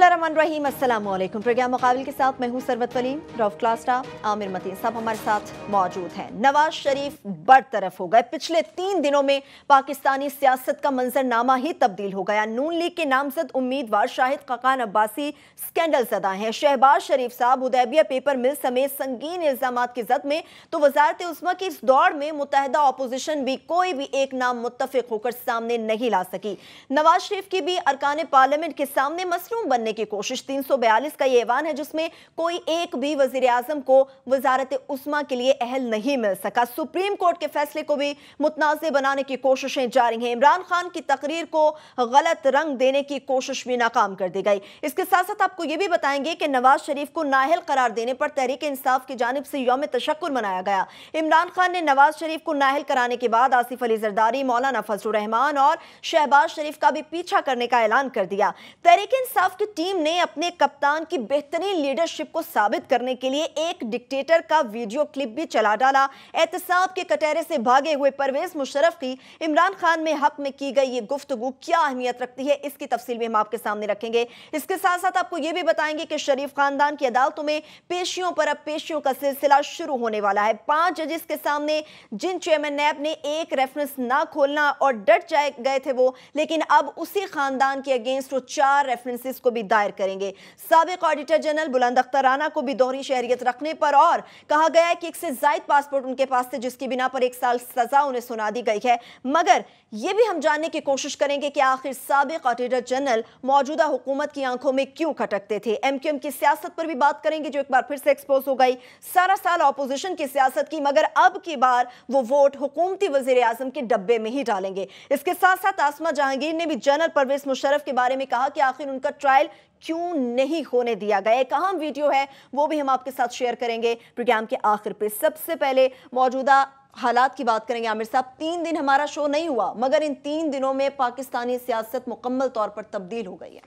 बिस्मिल्लाहिर्रहमानिर्रहीम, अस्सलाम वालेकुम। प्रोग्राम मुकाबिल के साथ मैं हूं सरवत वलीम, रऊफ क्लास स्टाफ, आमिर मतीन साहब हमारे साथ मौजूद हैं। नवाज शरीफ बरतरफ हो गए। पिछले 3 दिनों में पाकिस्तानी सियासत का मंजरनामा ही तब्दील हो गया। नून लीग के नामजद उम्मीदवार शाहिद खाकान अब्बासी स्कैंडल ज़दा हैं। शहबाज शरीफ साहब उदैबिया पेपर मिल समेत संगीन इल्जामात की जद में, तो वजारत उस्मा की इस दौड़ में मुत्तहिदा अपोजिशन भी कोई भी एक नाम मुत्तफिक होकर सामने नहीं ला सकी। नवाज शरीफ की भी अरकान पार्लियामेंट के सामने मसलूम बनने की कोशिश। 342 का ये ऐवान है जिसमें कोई एक भी वजीर आजम को वजारत उस्मा के लिए अहल नहीं मिल सका। सुप्रीम कोर्ट के फैसले को भी मुतनाज़ बनाने की कोशिशें जारी हैं। इमरान खान की तकरीर को गलत रंग देने की कोशिश भी नाकाम कर दी गई। इसके साथ साथ आपको यह भी बताएंगे कि नवाज शरीफ को नाअहल करार देने पर तहरीक इंसाफ की जानिब से यौम तशक्कुर मनाया गया। इमरान खान ने नवाज शरीफ को नाअहल कराने के बाद आसिफ अली जरदारी, मौलाना फजलुर रहमान और शहबाज शरीफ का भी पीछा करने का ऐलान कर दिया। तहरीक इंसाफ की टीम ने अपने कप्तान की बेहतरीन लीडरशिप को साबित करने के लिए एक डिक्टेटर का वीडियो क्लिप भी चला डाला। एहतसाब के कटहरे से भागे हुए परवेज मुशर्रफ की इमरान खान में हक में की गई ये गुफ्तगू क्या अहमियत रखती है, इसकी तफसील भी हम आपके सामने रखेंगे। इसके साथ साथ आपको यह भी बताएंगे कि शरीफ खानदान की अदालतों में पेशियों पर अब पेशियों का सिलसिला शुरू होने वाला है। 5 जजेस के सामने जिन चेयरमैन नैब ने एक रेफरेंस ना खोलना और डट गए थे वो, लेकिन अब उसी खानदान के अगेंस्ट वो 4 रेफरेंसेस को भी दायर करेंगे। साबिक ऑडिटर जनरल बुलंद अख्तर राना को भी दोहरी शहरियत रखने पर और कहा गया है कि 1 से ज़ायद पासपोर्ट उनके पास थे, जिसकी बिना पर 1 साल सजा उन्हें सुना दी गई है। मगर यह भी हम जानने की कोशिश करेंगे कि आखिर साबिक ऑडिटर जनरल मौजूदा हुकूमत की आंखों में क्यों खटकते थे। एमक्यूएम की सियासत पर भी बात करेंगे जो एक बार फिर से एक्सपोज हो गई। सारा साल ऑपोजिशन की सियासत की, मगर अब की बार वो वोट हुकूमती वजीर आजम के डब्बे में ही डालेंगे। इसके साथ साथ आसमा जहांगीर ने भी जनरल परवेज मुशर्रफ के बारे में कहा कि आखिर उनका ट्रायल क्यों नहीं होने दिया गया। एक अहम वीडियो है, वो भी हम आपके साथ शेयर करेंगे प्रोग्राम के आखिर पे। सबसे पहले मौजूदा हालात की बात करेंगे। आमिर साहब, 3 दिन हमारा शो नहीं हुआ, मगर इन 3 दिनों में पाकिस्तानी सियासत मुकम्मल तौर पर तब्दील हो गई है।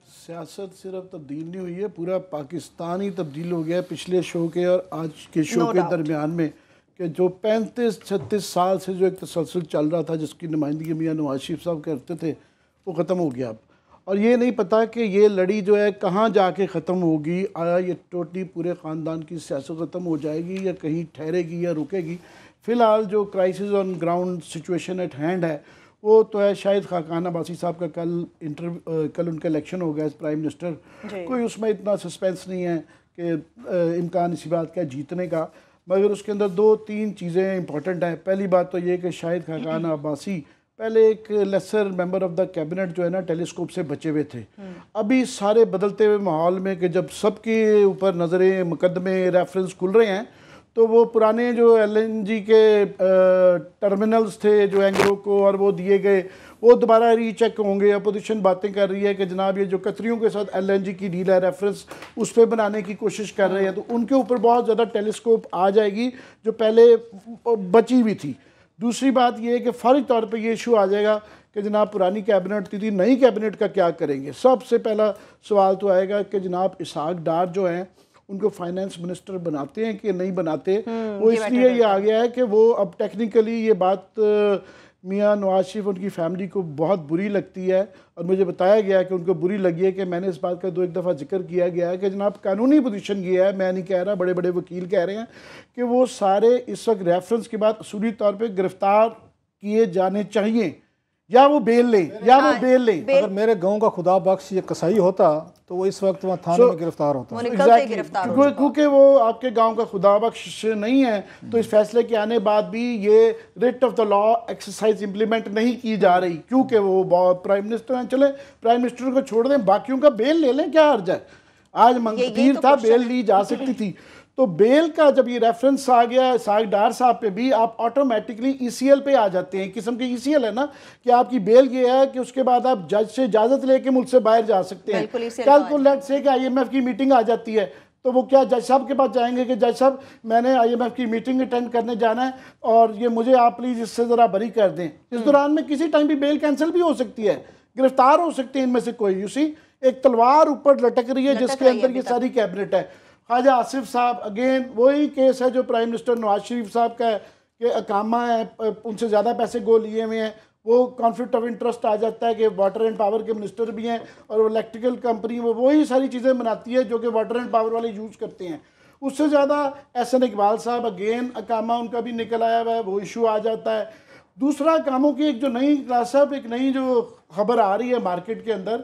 सियासत सिर्फ तब्दील नहीं हुई है, पूरा पाकिस्तान ही तब्दील हो गया है पिछले शो के और आज के शो के दरमियान में, कि जो 35-36 साल से जो एक तसलसल चल रहा था जिसकी नुमाइंदगी मियां नवाज शरीफ साहब करते थे, वो ख़त्म हो गया अब। और ये नहीं पता कि ये लड़ी जो है कहाँ जाके ख़त्म होगी। आया ये टोटली पूरे ख़ानदान की सियासत ख़त्म हो जाएगी या कहीं ठहरेगी या रुकेगी। फ़िलहाल जो crisis on ground situation at hand है वो तो है शाहिद खाकान अब्बासी साहब का कल उनका इलेक्शन हो गया एज प्राइम मिनिस्टर। कोई उसमें इतना सस्पेंस नहीं है कि इम्कान इसी बात का जीतने का, मगर उसके अंदर 2-3 चीज़ें इंपॉर्टेंट हैं। पहली बात तो ये कि शाहिद खाकान अब्बासी पहले एक lesser member of the cabinet जो है ना टेलीस्कोप से बचे हुए थे। अभी सारे बदलते हुए माहौल में कि जब सबके ऊपर नज़रें, मुकदमे, रेफरेंस खुल रहे हैं, तो वो पुराने जो LNG के टर्मिनल्स थे जो एंग्रो को और वो दिए गए, वो दोबारा रीचेक होंगे। अपोजिशन बातें कर रही है कि जनाब ये जो कतरियों के साथ LNG की डील है, रेफरेंस उस पर बनाने की कोशिश कर रहे हैं, तो उनके ऊपर बहुत ज़्यादा टेलीस्कोप आ जाएगी जो पहले बची हुई थी। दूसरी बात ये है कि फौरी तौर पे ये इशू आ जाएगा कि जनाब पुरानी कैबिनेट थी, नई कैबिनेट का क्या करेंगे। सबसे पहला सवाल तो आएगा कि जनाब इसहाक डार जो हैं उनको फाइनेंस मिनिस्टर बनाते हैं कि नहीं बनाते। वो इसलिए ये आ गया है कि वो अब टेक्निकली ये बात मियां नवाज शरीफ उनकी फैमिली को बहुत बुरी लगती है, और मुझे बताया गया है कि उनको बुरी लगी है कि मैंने इस बात का 2-1 दफ़ा जिक्र किया गया है कि जनाब कानूनी पोजीशन ये है, मैं नहीं कह रहा, बड़े बड़े वकील कह रहे हैं कि वो सारे इस वक्त रेफरेंस के बाद असूली तौर पर गिरफ्तार किए जाने चाहिए, या वो बेल लें या वो बेल लें। अगर मेरे गांव का खुदा बख्श ये कसाई होता तो वो इस वक्त वहाँ थाने में गिरफ्तार होता। क्योंकि वो आपके गांव का खुदा बख्श नहीं है, तो इस फैसले के आने बाद भी ये writ of the law exercise implement नहीं की जा रही, क्योंकि वो बहुत प्राइम मिनिस्टर हैं। चले प्राइम मिनिस्टर को छोड़ दें, बाकियों का बेल ले लें, क्या हर्ज है। आज मंगतीर था, बेल ली जा सकती थी। तो बेल का जब ये रेफरेंस आ गया साहिद डार साहब पे भी, आप ऑटोमेटिकली ECL पे आ जाते हैं। किस्म की ECL है ना कि आपकी बेल ये है कि उसके बाद आप जज से इजाज़त लेके मुल्क से बाहर जा सकते हैं। कल को लेट से कि IMF की मीटिंग आ जाती है, तो वो क्या जज साहब के पास जाएंगे कि जज साहब मैंने IMF की मीटिंग अटेंड करने जाना है और ये मुझे आप प्लीज़ इससे ज़रा बरी कर दें। इस दौरान में किसी टाइम भी बेल कैंसिल भी हो सकती है, गिरफ्तार हो सकते हैं इनमें से कोई। यूसी एक तलवार ऊपर लटक रही है जिसके अंदर ये सारी कैबिनेट है। ख्वाजा आसिफ साहब अगेन वही केस है जो प्राइम मिनिस्टर नवाज शरीफ साहब का है कि अकामा है, उनसे ज़्यादा पैसे गो लिए हुए हैं, वो कॉन्फ्लिक्ट ऑफ इंटरेस्ट आ जाता है कि वाटर एंड पावर के मिनिस्टर भी हैं और इलेक्ट्रिकल कंपनी वो वही सारी चीज़ें बनाती है जो कि वाटर एंड पावर वाले यूज़ करते हैं। उससे ज़्यादा एहसन इकबाल साहब अगेन अकामा उनका भी निकल आया हुआ है, वो इशू आ जाता है। दूसरा कामों की एक जो नई क्लास साहब एक नई जो खबर आ रही है मार्केट के अंदर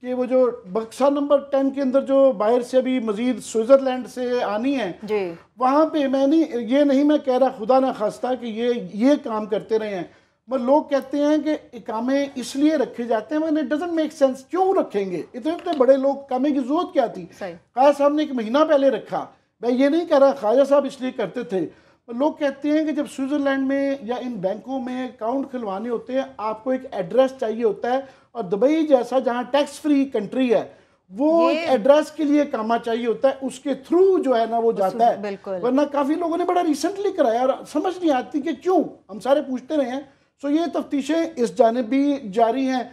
कि वो जो बक्सा नंबर 10 के अंदर जो बाहर से अभी मजीद स्विट्ज़रलैंड से आनी है जी, वहाँ पे ये नहीं मैं कह रहा खुदा ना खास्ता कि ये काम करते रहे हैं, मगर लोग कहते हैं कि इकामे इसलिए रखे जाते हैं, मैंने डजंट मेक सेंस, क्यों रखेंगे इतने इतने बड़े लोग, कामे की जरूरत क्या थी? ख्वाजा साहब ने 1 महीना पहले रखा, मैं ये नहीं कह रहा ख्वाजा साहब इसलिए करते थे। लोग कहते हैं कि जब स्विट्ज़रलैंड में या इन बैंकों में अकाउंट खुलवाने होते हैं आपको एक एड्रेस चाहिए होता है, और दुबई जैसा जहाँ टैक्स फ्री कंट्री है वो एक एड्रेस के लिए कामा चाहिए होता है, उसके थ्रू जो है ना वो जाता है। वरना काफ़ी लोगों ने बड़ा रिसेंटली कराया और समझ नहीं आती कि क्यों, हम सारे पूछते रहे हैं। सो ये तफ्तीशें इस जानिब भी जारी हैं।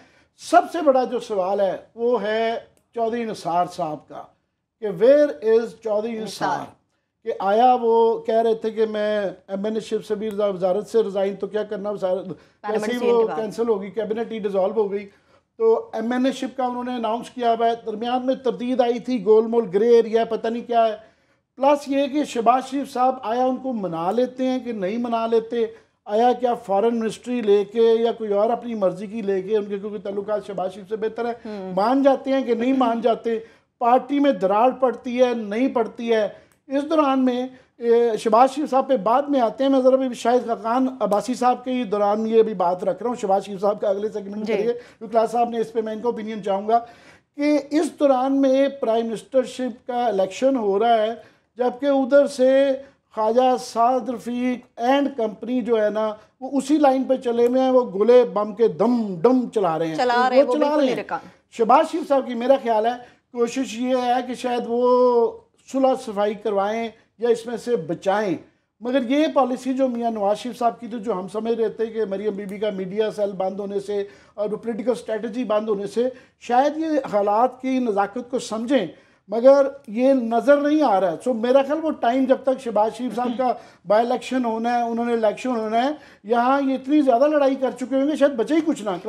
सबसे बड़ा जो सवाल है वो है चौधरी निसार साहब का कि वेयर इज़ चौधरी निसार, कि आया वो कह रहे थे कि मैं एमएनएशिप से भी वजारत से रिज़ाइन, तो क्या करना, वैसे ही वो कैंसिल होगी, कैबिनेट ही डिज़ोल्व हो गई, तो एमएनएशिप का उन्होंने अनाउंस किया हुआ है। दरमियान में तरदीद आई थी, गोलमोल ग्रे एरिया पता नहीं क्या है। प्लस ये कि शहबाज शरीफ साहब आया उनको मना लेते हैं कि नहीं मना लेते, आया क्या फॉरेन मिनिस्ट्री लेके या कोई और अपनी मर्जी की लेके, उनके क्योंकि ताल्लुकात शहबाज शरीफ से बेहतर है, मान जाते हैं कि नहीं मान जाते, पार्टी में दरार पड़ती है नहीं पड़ती है। इस दौरान में शहबाज शरीफ साहब पे बाद में आते हैं, मैं ज़रा भी शाहिद खाकान अब्बासी साहब के दौरान ये भी बात रख रहा हूँ, शहबाज शरीफ साहब का अगले सेगमेंट करिए क्योंकि क्लास साहब ने इस पर मैं इनका ओपिनियन चाहूँगा कि इस दौरान में प्राइम मिनिस्टरशिप का इलेक्शन हो रहा है, जबकि उधर से ख्वाजा साद रफीक एंड कंपनी जो है ना वो उसी लाइन पे चले हुए हैं, वो गोले बम के दम डम चला रहे हैं, चला रहे हैं। शहबाज शरीफ साहब की मेरा ख्याल है कोशिश ये है कि शायद वो सुलह सफाई करवाएं या इसमें से बचाएं, मगर ये पॉलिसी जो मियां नवाज शरीफ साहब की थी, जो हम समझ रहे थे कि मरियम बीबी का मीडिया सेल बंद होने से और पॉलिटिकल स्ट्रेटजी बंद होने से शायद ये हालात की नज़ाकत को समझें, मगर ये नज़र नहीं आ रहा है। सो मेरा ख्याल वो टाइम जब तक शहबाज शरीफ साहब का बाई इलेक्शन होना है, उन्होंने इलेक्शन होना है, यहाँ ये इतनी ज़्यादा लड़ाई कर चुके होंगे शायद बचे ही कुछ ना।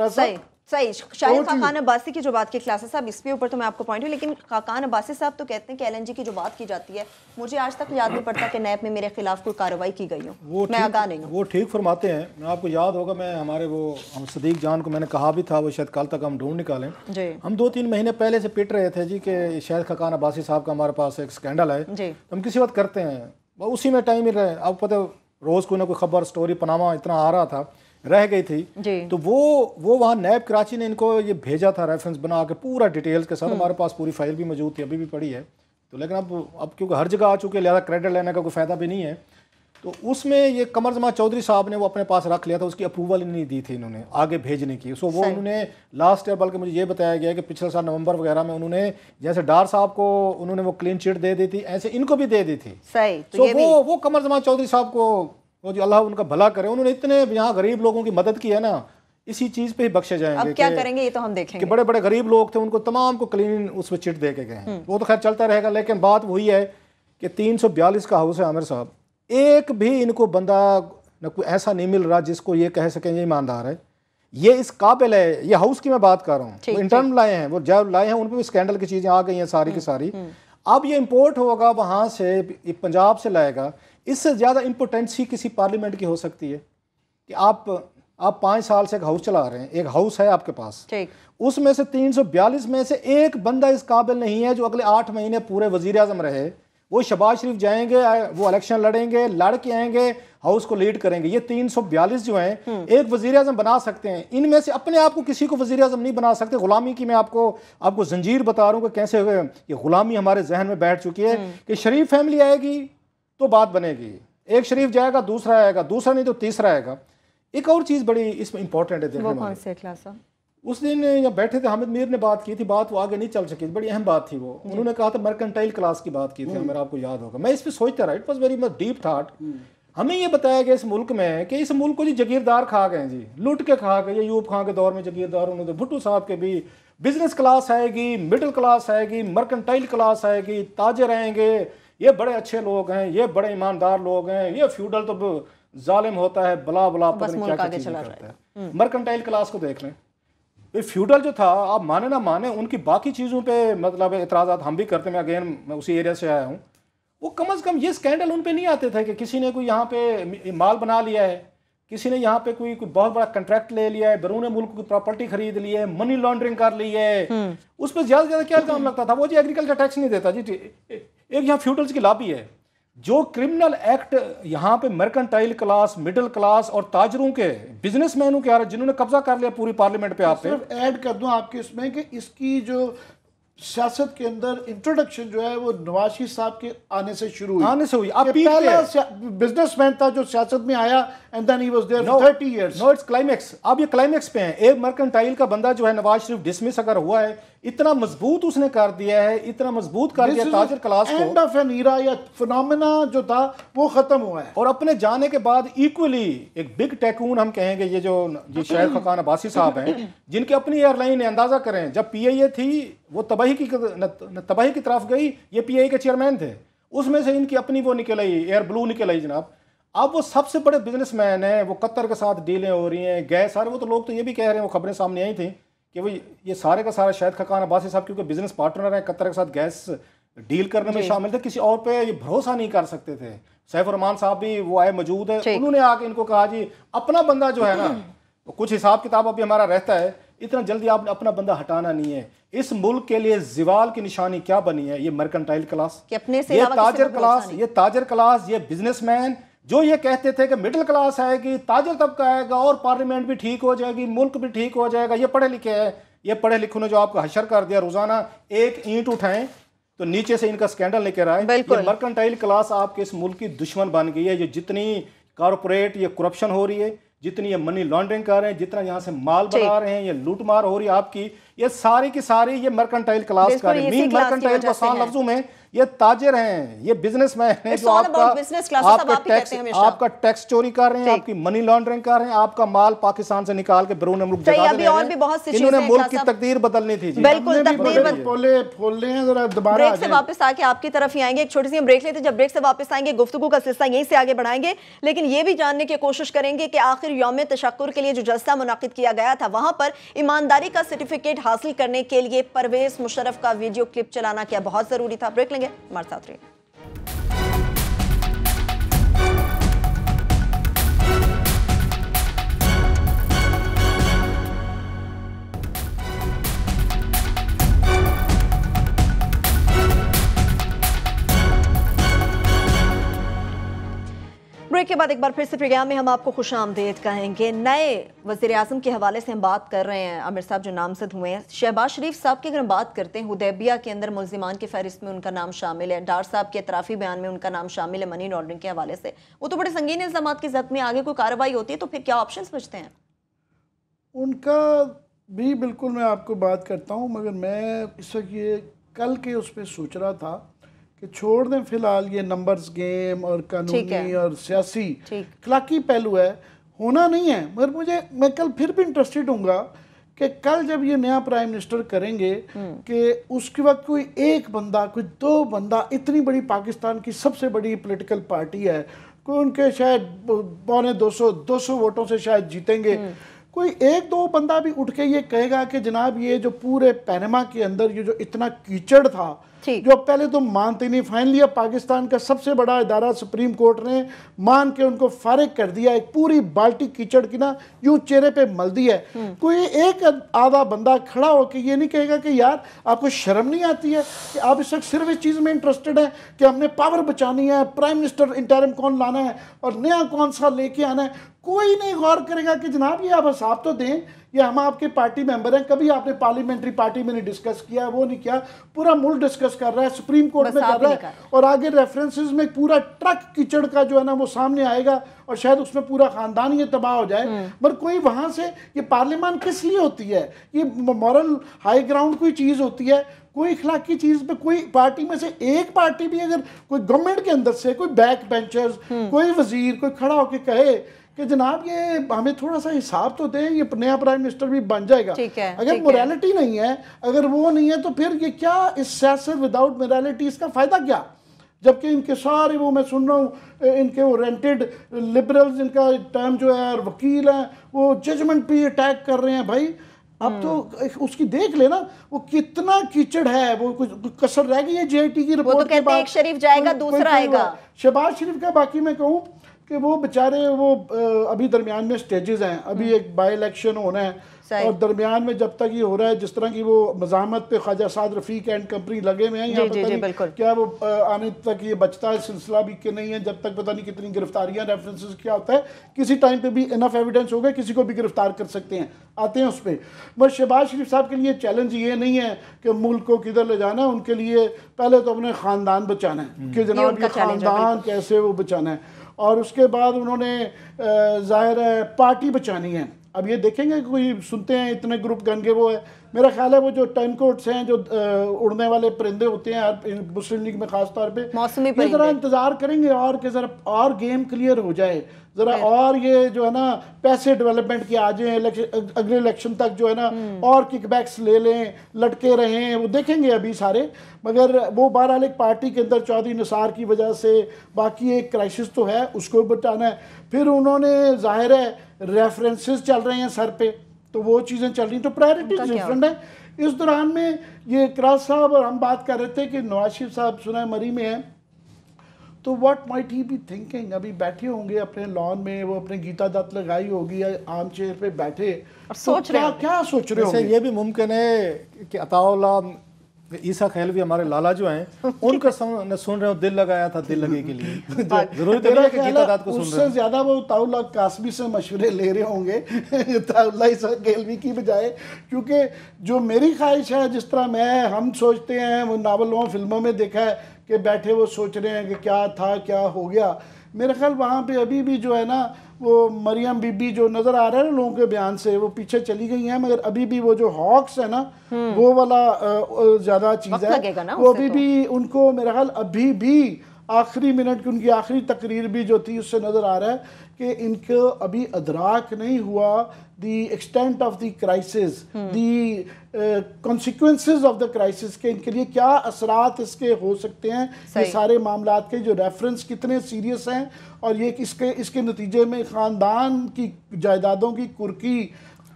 सही शाहिद खाकान अब्बासी की जो बात की क्लासेस साहब इस पे ऊपर तो मैं आपको पॉइंट हूँ, लेकिन खाकान अब्बासी साहब तो कहते हैं कि एलएनजी की जो बात की जाती है, मुझे आज तक याद नहीं पड़ता कि नैब में मेरे खिलाफ कोई कार्रवाई की गई हो, मैं आगाह नहीं हूँ। वो ठीक फरमाते हैं, मैं आपको याद होगा मैं हमारे हम सदीक जान को मैंने कहा भी था, वो शायद कल तक हम ढूंढ निकालें। हम 2-3 महीने पहले से पिट रहे थे जी कि शाहिद खाकान अब्बासी साहब का हमारे पास एक स्कैंडल है, तो हम किसी वक्त करते हैं, उसी में टाइम ही रहे। अब पता रोज़ कोई ना कोई खबर स्टोरी पनामा इतना आ रहा था, रह गई थी, तो वो वहाँ नैब कराची ने इनको ये भेजा था रेफरेंस बना के पूरा डिटेल्स के साथ, हमारे पास पूरी फाइल भी मौजूद थी, अभी भी पड़ी है। तो लेकिन अब क्योंकि हर जगह आ चुके, लिहाजा क्रेडिट लेने का कोई फ़ायदा भी नहीं है, तो उसमें ये कमर जमान चौधरी साहब ने वो अपने पास रख लिया था, उसकी अप्रूवल नहीं दी थी इन्होंने आगे भेजने की। सो वो उन्होंने लास्ट ईयर, बल्कि मुझे ये बताया गया कि पिछले साल नवंबर वगैरह में उन्होंने जैसे डार साहब को उन्होंने वो क्लीन चिट दे दी थी, ऐसे इनको भी दे दी थी। तो वो कमर जमान चौधरी साहब को वो जो अल्लाह उनका भला करे, उन्होंने इतने यहाँ गरीब लोगों की मदद की है ना, इसी चीज़ पे ही बख्शे जाएंगे। अब क्या करेंगे ये तो हम देखेंगे। कि बड़े बड़े गरीब लोग थे, उनको तमाम को क्लीन उस पर चिट दे के गए, वो तो खैर चलता रहेगा। लेकिन बात वही है कि 342 का हाउस है आमिर साहब, एक भी इनको बंदा न कोई ऐसा नहीं मिल रहा जिसको ये कह सकें ये ईमानदार है, ये इस काबिल है। ये हाउस की मैं बात कर रहा हूँ, वो इंटर्न लाए हैं, वो जब लाए हैं उन पर भी स्कैंडल की चीज़ें आ गई हैं सारी की सारी। अब ये इम्पोर्ट होगा वहाँ से, पंजाब से लाएगा। इससे ज़्यादा इम्पोर्टेंसी किसी पार्लियामेंट की हो सकती है कि आप 5 साल से एक हाउस चला रहे हैं, एक हाउस है आपके पास, उसमें से 342 में से एक बंदा इस काबिल नहीं है जो अगले 8 महीने पूरे वज़ीर आज़म रहे। वो शहबाज शरीफ जाएंगे, वो इलेक्शन लड़ेंगे, लड़ के आएंगे, हाउस को लीड करेंगे। ये 342 जो हैं एक वज़ीर आज़म बना सकते हैं, इनमें से अपने आप को किसी को वज़ीर आज़म नहीं बना सकते। गुलामी की मैं आपको जंजीर बता रहा हूँ कि कैसे ये गुलामी हमारे जहन में बैठ चुकी है कि शरीफ फैमिली आएगी तो बात बनेगी, एक शरीफ जाएगा दूसरा आएगा, दूसरा नहीं तो तीसरा आएगा। एक और चीज़ बड़ी इसमें इंपॉर्टेंट है, देखने वाली। उस दिन जब बैठे थे हामिद मीर ने बात की थी, बात वो आगे नहीं चल सकी, बड़ी अहम बात थी वो। उन्होंने कहा था मर्केंटाइल क्लास की बात की थी, अगर आपको याद होगा। मैं इस पर सोचता रहा, it was very much deep thought. हमें ये बताया गया इस मुल्क में कि इस मुल्क को जी जगीरदार खा गए जी, लुट के खा गए। यूब खां के दौर में जगीरदार उन्होंने, भुट्टो साहब के भी बिजनेस क्लास आएगी, मिडिल क्लास आएगी, मर्केंटाइल क्लास आएगी, ताजर आएंगे, ये बड़े अच्छे लोग हैं, ये बड़े ईमानदार लोग हैं, ये फ्यूडल तो जालिम होता है, बला बला बस पता नहीं मुल्क क्या आगे क्या चला चीजें करता है। मर्केंटाइल क्लास को देख लें, ये फ्यूडल जो था, आप माने ना माने, उनकी बाकी चीज़ों पे मतलब एतराज़ात हम भी करते हैं। मैं अगेन मैं उसी एरिया से आया हूँ। वो कम से कम ये स्कैंडल उन पे नहीं आते थे कि किसी ने कोई यहाँ पे माल बना लिया है, किसी ने यहाँ पे कोई बहुत बड़ा कंट्रैक्ट ले लिया है, बैरून मुल्क की प्रॉपर्टी खरीद ली है, मनी लॉन्ड्रिंग कर ली है। उस पर ज़्यादा से ज़्यादा क्या काम लगता था? वो जी एग्रीकल्चर टैक्स नहीं देता जी। एक यहाँ फ्यूडल्स की लॉबी है। जो क्रिमिनल एक्ट यहाँ पे मर्केंटाइल क्लास, मिडिल क्लास और ताजरों के, बिजनेसमैनों के, जिन्होंने कब्जा कर लिया पूरी पार्लियामेंट पे। आप सिर्फ ऐड कर दूं आपके इसमें कि इसकी जो सियासत के अंदर इंट्रोडक्शन जो है वो नवाज शरीफ साहब के आने से शुरू हुई। आप पहला बिजनेसमैन था जो सियासत में आया and then he was there for 30 years. No, it's climax. अब ये क्लाइमैक्स पे हैं। एक मर्केंटाइल का बंदा जो है नवाज शरीफ डिसमिस अगर हुआ है, इतना मजबूत उसने कर दिया है, इतना मजबूत कर दिया ताजर क्लास को। एंड ऑफ एन ईरा या फिनोमेना जो था वो खत्म हुआ है। और अपने जाने के बाद इक्वली एक बिग टैकून हम कहेंगे, ये जो शायद खकान अब्बासी साहब हैं, जिनकी अपनी एयरलाइन है। अंदाजा करें, जब पीआईए थी वो तबाही की तरफ गई, ये पीआईए के चेयरमैन थे, उसमें से इनकी अपनी वो निकल आई, एयर ब्लू निकल आई जनाब। अब वो सबसे बड़े बिजनेसमैन हैं, वो कतर के साथ डीलें हो रही हैं, गैस सारे। वो तो लोग तो ये भी कह रहे हैं, वो खबरें सामने आई थी कि भाई ये सारे का सारा शायद खकान अब्बासी साहब क्योंकि बिजनेस पार्टनर हैं, कतर के साथ गैस डील करने में शामिल थे, किसी और पे ये भरोसा नहीं कर सकते थे। सैफ रहमान साहब भी वो आए मौजूद है, उन्होंने आके इनको कहा जी अपना बंदा जो है ना, कुछ हिसाब किताब अभी हमारा रहता है, इतना जल्दी आपने अपना बंदा हटाना नहीं है। इस मुल्क के लिए जिवाल की निशानी क्या बनी है? ये मर्केंटाइल क्लास, ये ताजर क्लास, ये ताजर क्लास, ये बिजनेसमैन जो ये कहते थे कि मिडिल क्लास आएगी, ताजर तबका आएगा और पार्लियामेंट भी ठीक हो जाएगी, मुल्क भी ठीक हो जाएगा। ये पढ़े लिखे हैं, ये पढ़े लिखों ने जो आपको हशर कर दिया। रोजाना एक ईंट उठाएं तो नीचे से इनका स्कैंडल लेकर आए। ये मर्केंटाइल क्लास आपके इस मुल्क की दुश्मन बन गई है। ये जितनी कारपोरेट ये करप्शन हो रही है, जितनी ये मनी लॉन्ड्रिंग कर रहे हैं, जितना यहाँ से माल बना रहे हैं, ये लूटमार हो रही है आपकी, ये सारी की सारी ये मर्केंटाइल क्लास का है। मीन मर्केंटाइल को आसान लफ्जों में ये ताजिर हैं, ये बिजनेसमैन हैं जो आपका टैक्स चोरी कर रहे हैं, आपकी मनी लॉन्ड्रिंग कर रहे हैं, आपका माल पाकिस्तान से निकाल के बैरून मुल्क जगा दे रहे हैं। इन्होंने मुल्क की तकदीर बदलनी थी। बिल्कुल, तकदीर खोल लें। जरा दोबारा ब्रेक से वापस आके आपकी तरफ ही आएंगे, एक छोटी सी ब्रेक लेते हैं। जब ब्रेक से वापस आएंगे गुफ्तगू का सिलसिला यहीं से आगे बढ़ाएंगे, लेकिन ये भी जानने की कोशिश करेंगे कि आखिर यौम तशक्कुर के लिए जो जलसा मुनाकिद किया गया था, वहां पर ईमानदारी का सर्टिफिकेट हासिल करने के लिए परवेज मुशर्रफ का वीडियो क्लिप चलाना क्या बहुत जरूरी था? ब्रेक लेंगे, हमारे साथ रहिए। ब्रेक के बाद एक बार फिर से प्रोग्राम में हम आपको खुशामदीद कहेंगे। नए वज़ीर आज़म के हवाले से हम बात कर रहे हैं। आमिर साहब जो नामजद हुए हैं, शहबाज शरीफ साहब की अगर हम बात करते हैं, हुदैबिया के अंदर मुल्जिमान की फहरिस्त में उनका नाम शामिल है, डार साहब के एतराफ़ी बयान में उनका नाम शामिल है मनी लॉन्ड्रिंग के हवाले से। वो तो बड़े संगीन इल्ज़ामात की ज़द में आगे कोई कार्रवाई होती है तो फिर क्या ऑप्शन बचते हैं? उनका भी बिल्कुल मैं आपको बात करता हूँ, मगर मैं इस वक्त ये कल के उस पर सोच रहा था कि छोड़ दें फिलहाल ये नंबर्स गेम और कानूनी और सियासी अखलाकी पहलू है, होना नहीं है। मगर मैं कल फिर भी इंटरेस्टेड हूँगा कि कल जब ये नया प्राइम मिनिस्टर करेंगे कि उसके वक्त कोई एक बंदा, कोई दो बंदा, इतनी बड़ी पाकिस्तान की सबसे बड़ी पॉलिटिकल पार्टी है, कोई उनके शायद 200 वोटों से शायद जीतेंगे, कोई एक दो बंदा भी उठ के ये कहेगा कि जनाब ये जो पूरे पैनमा के अंदर ये जो इतना कीचड़ था, जो पहले तो मानते नहीं, फाइनली अब पाकिस्तान का सबसे बड़ा इदारा सुप्रीम कोर्ट ने मान के उनको फारिग कर दिया, एक पूरी बाल्टी कीचड़ की ना यूं चेहरे पे मल दी है। कोई एक आधा बंदा खड़ा होकर ये नहीं कहेगा कि यार आपको शर्म नहीं आती है कि आप इस वक्त सिर्फ इस चीज़ में इंटरेस्टेड है कि हमने पावर बचानी है, प्राइम मिनिस्टर इंटरिम कौन लाना है और नया कौन सा लेके आना है। कोई नहीं गौर करेगा कि जनाब ये आप हिसाब तो दें, ये हम आपके पार्टी मेंबर हैं, कभी आपने पार्लियामेंट्री पार्टी में नहीं डिस्कस किया, वो नहीं किया, पूरा मुल्क डिस्कस कर रहा है, सुप्रीम कोर्ट में कर रहा है और आगे रेफरेंसेस में पूरा ट्रक कीचड़ का जो है ना वो सामने आएगा और शायद उसमें पूरा खानदान ये तबाह हो जाए। पर कोई वहां से, ये पार्लियामान किस लिए होती है? ये मॉरल हाई ग्राउंड कोई चीज़ होती है, कोई इखलाकी चीज़ पे कोई पार्टी में से एक पार्टी भी अगर कोई गवर्नमेंट के अंदर से कोई बैक बेंचर्स, कोई वजीर कोई खड़ा होकर कहे कि जनाब ये हमें थोड़ा सा हिसाब तो दें, ये नया प्राइम मिनिस्टर भी बन जाएगा। अगर मोरालिटी नहीं है, अगर वो नहीं है तो फिर ये क्या, इस सियासत विदाउट मोरालिटी इसका फ़ायदा क्या? जबकि इनके सारे वो मैं सुन रहा हूँ इनके वो रेंटेड लिबरल्स, इनका टर्म जो है और वकील हैं वो जजमेंट पे अटैक कर रहे हैं। भाई अब तो उसकी देख लेना वो कितना कीचड़ है, वो कुछ कसर रह गई है जेआईटी की रिपोर्ट तो के बाद। एक शरीफ जाएगा दूसरा आएगा। शहबाज शरीफ का बाकी मैं कहूँ कि वो बेचारे वो अभी दरमियान में स्टेजेस हैं, अभी एक बाई इलेक्शन होना है और दरमियान में जब तक ये हो रहा है जिस तरह की वो मज़ामत पे ख्वाजा साद रफ़ीक एंड कंपनी लगे हुए हैं, यहाँ पता नहीं क्या वो आने तक ये बचता है सिलसिला भी कि नहीं है, जब तक पता नहीं कितनी गिरफ्तारियां रेफरेंसेस क्या होता है, किसी टाइम पे भी इनफ एविडेंस हो गया किसी को भी गिरफ्तार कर सकते हैं, आते हैं उस पर। बस शहबाज शरीफ साहब के लिए चैलेंज ये नहीं है कि मुल्क को किधर ले जाना है, उनके लिए पहले तो अपने ख़ानदान बचाना है कि जनाब ये ख़ानदान कैसे वो बचाना है, और उसके बाद उन्होंने ज़ाहिर है पार्टी बचानी है। अब ये देखेंगे कोई सुनते हैं इतने ग्रुप गन के वो है, मेरा ख्याल है वो जो टर्नकोट्स हैं जो उड़ने वाले परिंदे होते हैं मुस्लिम लीग में खास तौर पे, ये ज़रा इंतज़ार करेंगे और कि ज़रा और गेम क्लियर हो जाए ज़रा, और ये जो है ना पैसे डेवलपमेंट के आ जाए अगले इलेक्शन तक जो है ना और किकबैक्स ले लें, लटके रहें, वो देखेंगे अभी सारे। मगर वो बहरहाल एक पार्टी के अंदर चौधरी निसार की वजह से बाकी एक क्राइसिस तो है, उसको बचाना है। फिर उन्होंने ज़ाहिर है रेफरेंसेस चल रहे हैं सर पे, तो वो चीज़ें चल रही, तो प्रायोरिटीज डिफरेंट है। इस दौरान में ये इकरार साहब और हम बात कर रहे थे कि नवाज शरीफ साहब सुना मरी में है, तो what might he be thinking, अभी बैठे होंगे अपने लॉन में, वो अपने गीता दत्त लगाई होगी आर्म चेयर पे बैठे और सोच रहे क्या सोच रहे होंगे। ये भी मुमकिन है कि अताउल्ला ईसा खैलवी हमारे लाला जो हैं उनका सुन रहे हो, दिल लगाया था दिल लगे के लिए जरूरी तो नहीं कि गीता दत्त को सुन रहे हो। उससे ज्यादा वो ताउल्ला कासमी से मशवरे ले रहे होंगे ताउल्ला ईसा खैलवी की बजाय, क्योंकि जो मेरी ख्वाहिश है जिस तरह हम सोचते हैं, वो नावलों फिल्मों में देखा है कि बैठे वो सोच रहे हैं कि क्या था क्या हो गया, मेरे ख्याल वहाँ पे अभी भी जो है ना वो मरियम बीबी जो नज़र आ रहा है ना लोगों के बयान से, वो पीछे चली गई हैं, मगर अभी भी वो जो हॉक्स है ना वो वाला ज़्यादा चीज़ है, वो अभी भी उनको मेरा ख्याल अभी भी आखिरी मिनट की उनकी आखिरी तकरीर भी जो थी उससे नज़र आ रहा है कि इनको अभी अदराक नहीं हुआ the extent of the crisis, the consequences of the crisis, के इनके लिए क्या असरात इसके हो सकते हैं, ये सारे मामलात के जो रेफरेंस कितने सीरियस हैं, और ये इसके नतीजे में ख़ानदान की जायदादों की कुर्की,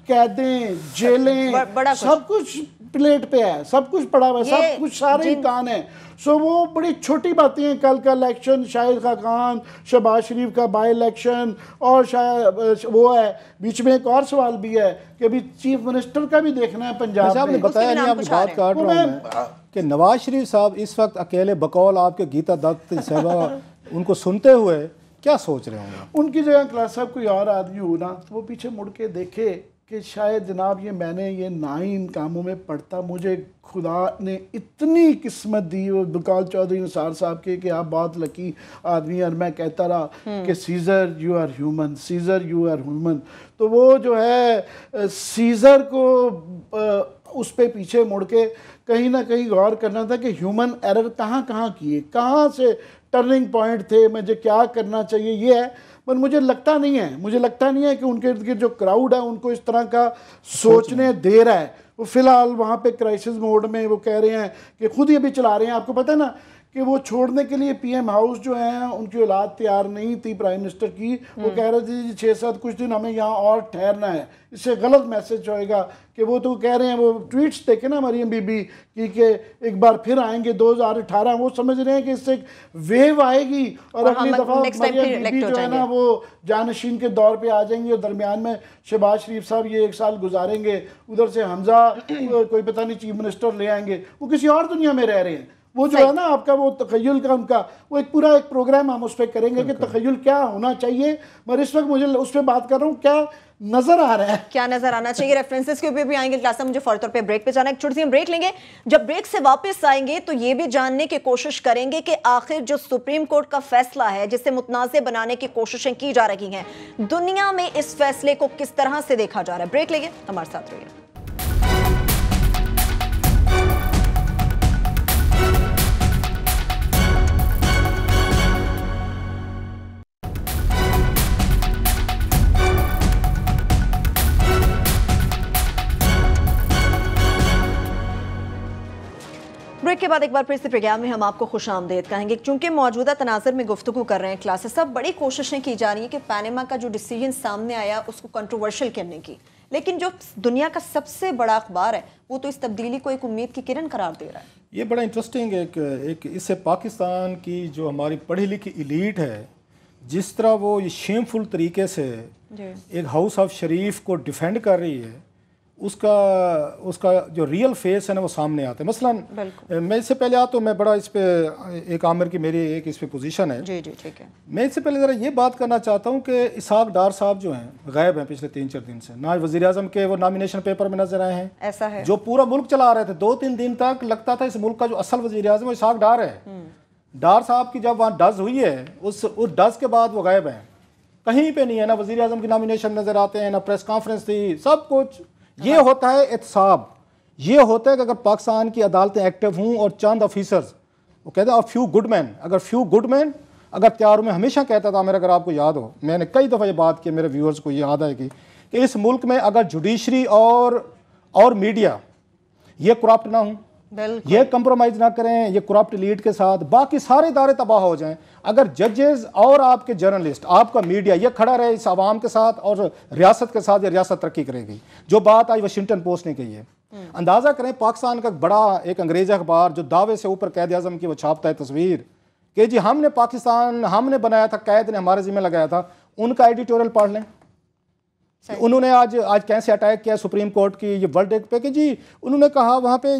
कैदें, जेलें, सब कुछ प्लेट पे है, सब कुछ पड़ा हुआ है, सब कुछ सारे इम्कान है। सो वो बड़ी छोटी बातें हैं, कल का इलेक्शन, शाहिद खान, शहबाज शरीफ का बाई इलेक्शन, और शायद वो है बीच में एक और सवाल भी है कि अभी चीफ मिनिस्टर का भी देखना है पंजाब में। आपने बताया नहीं, आपकी बात काट रहा हूं मैं कि नवाज शरीफ साहब इस वक्त अकेले बकौल आपके गीता दत्त साहबा उनको सुनते हुए क्या सोच रहे होंगे? उनकी जगह क्लास साहब कोई और आदमी हो ना, तो वो पीछे मुड़ के देखे कि शायद जनाब मैंने ये ना ही इन कामों में पढ़ता, मुझे खुदा ने इतनी किस्मत दी वो बकौल चौधरी निसार साहब के कि आप बहुत लकी आदमी, और मैं कहता रहा कि Caesar you are human, Caesar you are human. तो वो जो है सीज़र को उस पे पीछे मुड़ के कहीं ना कहीं गौर करना था कि ह्यूमन एरर कहाँ कहाँ किए, कहाँ से टर्निंग पॉइंट थे, मुझे क्या करना चाहिए, ये है। पर मुझे लगता नहीं है कि उनके इर्द गिर्द जो क्राउड है उनको इस तरह का सोचने दे रहा है। वो फिलहाल वहाँ पे क्राइसिस मोड में वो कह रहे हैं कि खुद ही अभी चला रहे हैं। आपको पता है ना कि वो छोड़ने के लिए पीएम हाउस जो है उनकी औलाद तैयार नहीं थी प्राइम मिनिस्टर की, वो कह रहे थे 6-7 कुछ दिन हमें यहाँ और ठहरना है, इससे गलत मैसेज होएगा कि वो तो कह रहे हैं, वो ट्वीट्स देखे ना मरियम बीबी कि एक बार फिर आएंगे 2018, वो समझ रहे हैं कि इससे एक वेव आएगी और अगली दफ़ा मरियम बीबी जो है ना वो जानशीन के दौर पे आ जाएंगे, और दरमियान में शहबाज शरीफ साहब ये 1 साल गुजारेंगे, उधर से हमजा कोई पता नहीं चीफ मिनिस्टर ले आएंगे, वो किसी और दुनिया में रह रहे हैं। वो जो है ना आपका वो तखय्युल का उनका वो एक पूरा एक प्रोग्राम हम उस पर करेंगे कि तखय्युल क्या होना चाहिए, मगर इस वक्त मुझे उस पर बात कर रहा हूँ क्या नजर आ रहा है, क्या नजर आना चाहिए, रेफरेंसेस के ऊपर भी आएंगे। क्लास मुझे फौरी तौर पे ब्रेक पे जाना है, एक छोटी सी हम ब्रेक लेंगे। जब ब्रेक से वापस आएंगे तो ये भी जानने की कोशिश करेंगे कि आखिर जो सुप्रीम कोर्ट का फैसला है जिसे मुतनाज़े बनाने की कोशिशें की जा रही हैं, दुनिया में इस फैसले को किस तरह से देखा जा रहा है। ब्रेक लेंगे, हमारे साथ रहिए। ब्रेक के बाद एक बार फिर से प्रोग्राम में हम आपको खुशामदीद कहेंगे, क्योंकि मौजूदा तनाज़ुर में गुफ्तगू कर रहे हैं क्लासेस सब, बड़ी कोशिशें की जा रही हैं कि पैनामा का जो डिसीजन सामने आया उसको कंट्रोवर्शियल करने की, लेकिन जो दुनिया का सबसे बड़ा अखबार है वो तो इस तब्दीली को एक उम्मीद की किरण करार दे रहा है। ये बड़ा इंटरेस्टिंग एक इससे पाकिस्तान की जो हमारी पढ़ी लिखी इलीट है, जिस तरह वो ये शेमफुल तरीके से एक हाउस ऑफ शरीफ को डिफेंड कर रही है, उसका जो रियल फेस है ना वो सामने आता है। मसलन मैं इससे पहले तो मैं बड़ा इस पे एक आमिर की मेरी एक इस पे पोजीशन है जी ठीक है। मैं इससे पहले ज़रा ये बात करना चाहता हूँ कि इसहाक डार साहब जो हैं गायब हैं पिछले 3-4 दिन से, ना वज़ीर आज़म के वो नॉमिनेशन पेपर में नजर आए हैं। ऐसा है, जो पूरा मुल्क चला रहे थे 2-3 दिन तक लगता था इस मुल्क का जो असल वज़ीर आज़म है इसहाक डार है। डार साहब की जब वहाँ डज हुई है उस डज के बाद वो गायब हैं, कहीं पे नहीं है, ना वज़ीर आज़म की नॉमिनेशन नजर आते हैं, ना प्रेस कॉन्फ्रेंस थी, सब कुछ। ये होता है एहतसाब, ये होता है कि अगर पाकिस्तान की अदालतें एक्टिव हों और चंद ऑफिसर्स, वो कहते हैं फ्यू गुड मैन, अगर तैयार हो। मैं हमेशा कहता था, मेरा अगर आपको याद हो, मैंने कई दफ़ा ये बात की, मेरे व्यूअर्स को याद आएगी कि इस मुल्क में अगर जुडिशरी और मीडिया ये करप्ट ना हो, ये कंप्रोमाइज़ ना करें ये करप्ट लीड के साथ, बाकी सारे इदारे तबाह हो जाएं, अगर जजेस और आपके जर्नलिस्ट, आपका मीडिया ये खड़ा रहे इस आवाम के साथ और रियासत के साथ, ये रियासत तरक्की करेगी। जो बात आज वाशिंगटन पोस्ट ने कही है, अंदाज़ा करें पाकिस्तान का बड़ा एक अंग्रेज़ी अखबार जो दावे से ऊपर कैद आज़म की वो छापता है तस्वीर कि जी हमने पाकिस्तान हमने बनाया था, कैद ने हमारे ज़िम्मे लगाया था, उनका एडिटोरियल पढ़ लें। उन्होंने आज कैसे अटैक किया सुप्रीम कोर्ट की ये वर्डिक्ट पे कि जी उन्होंने कहा वहाँ पे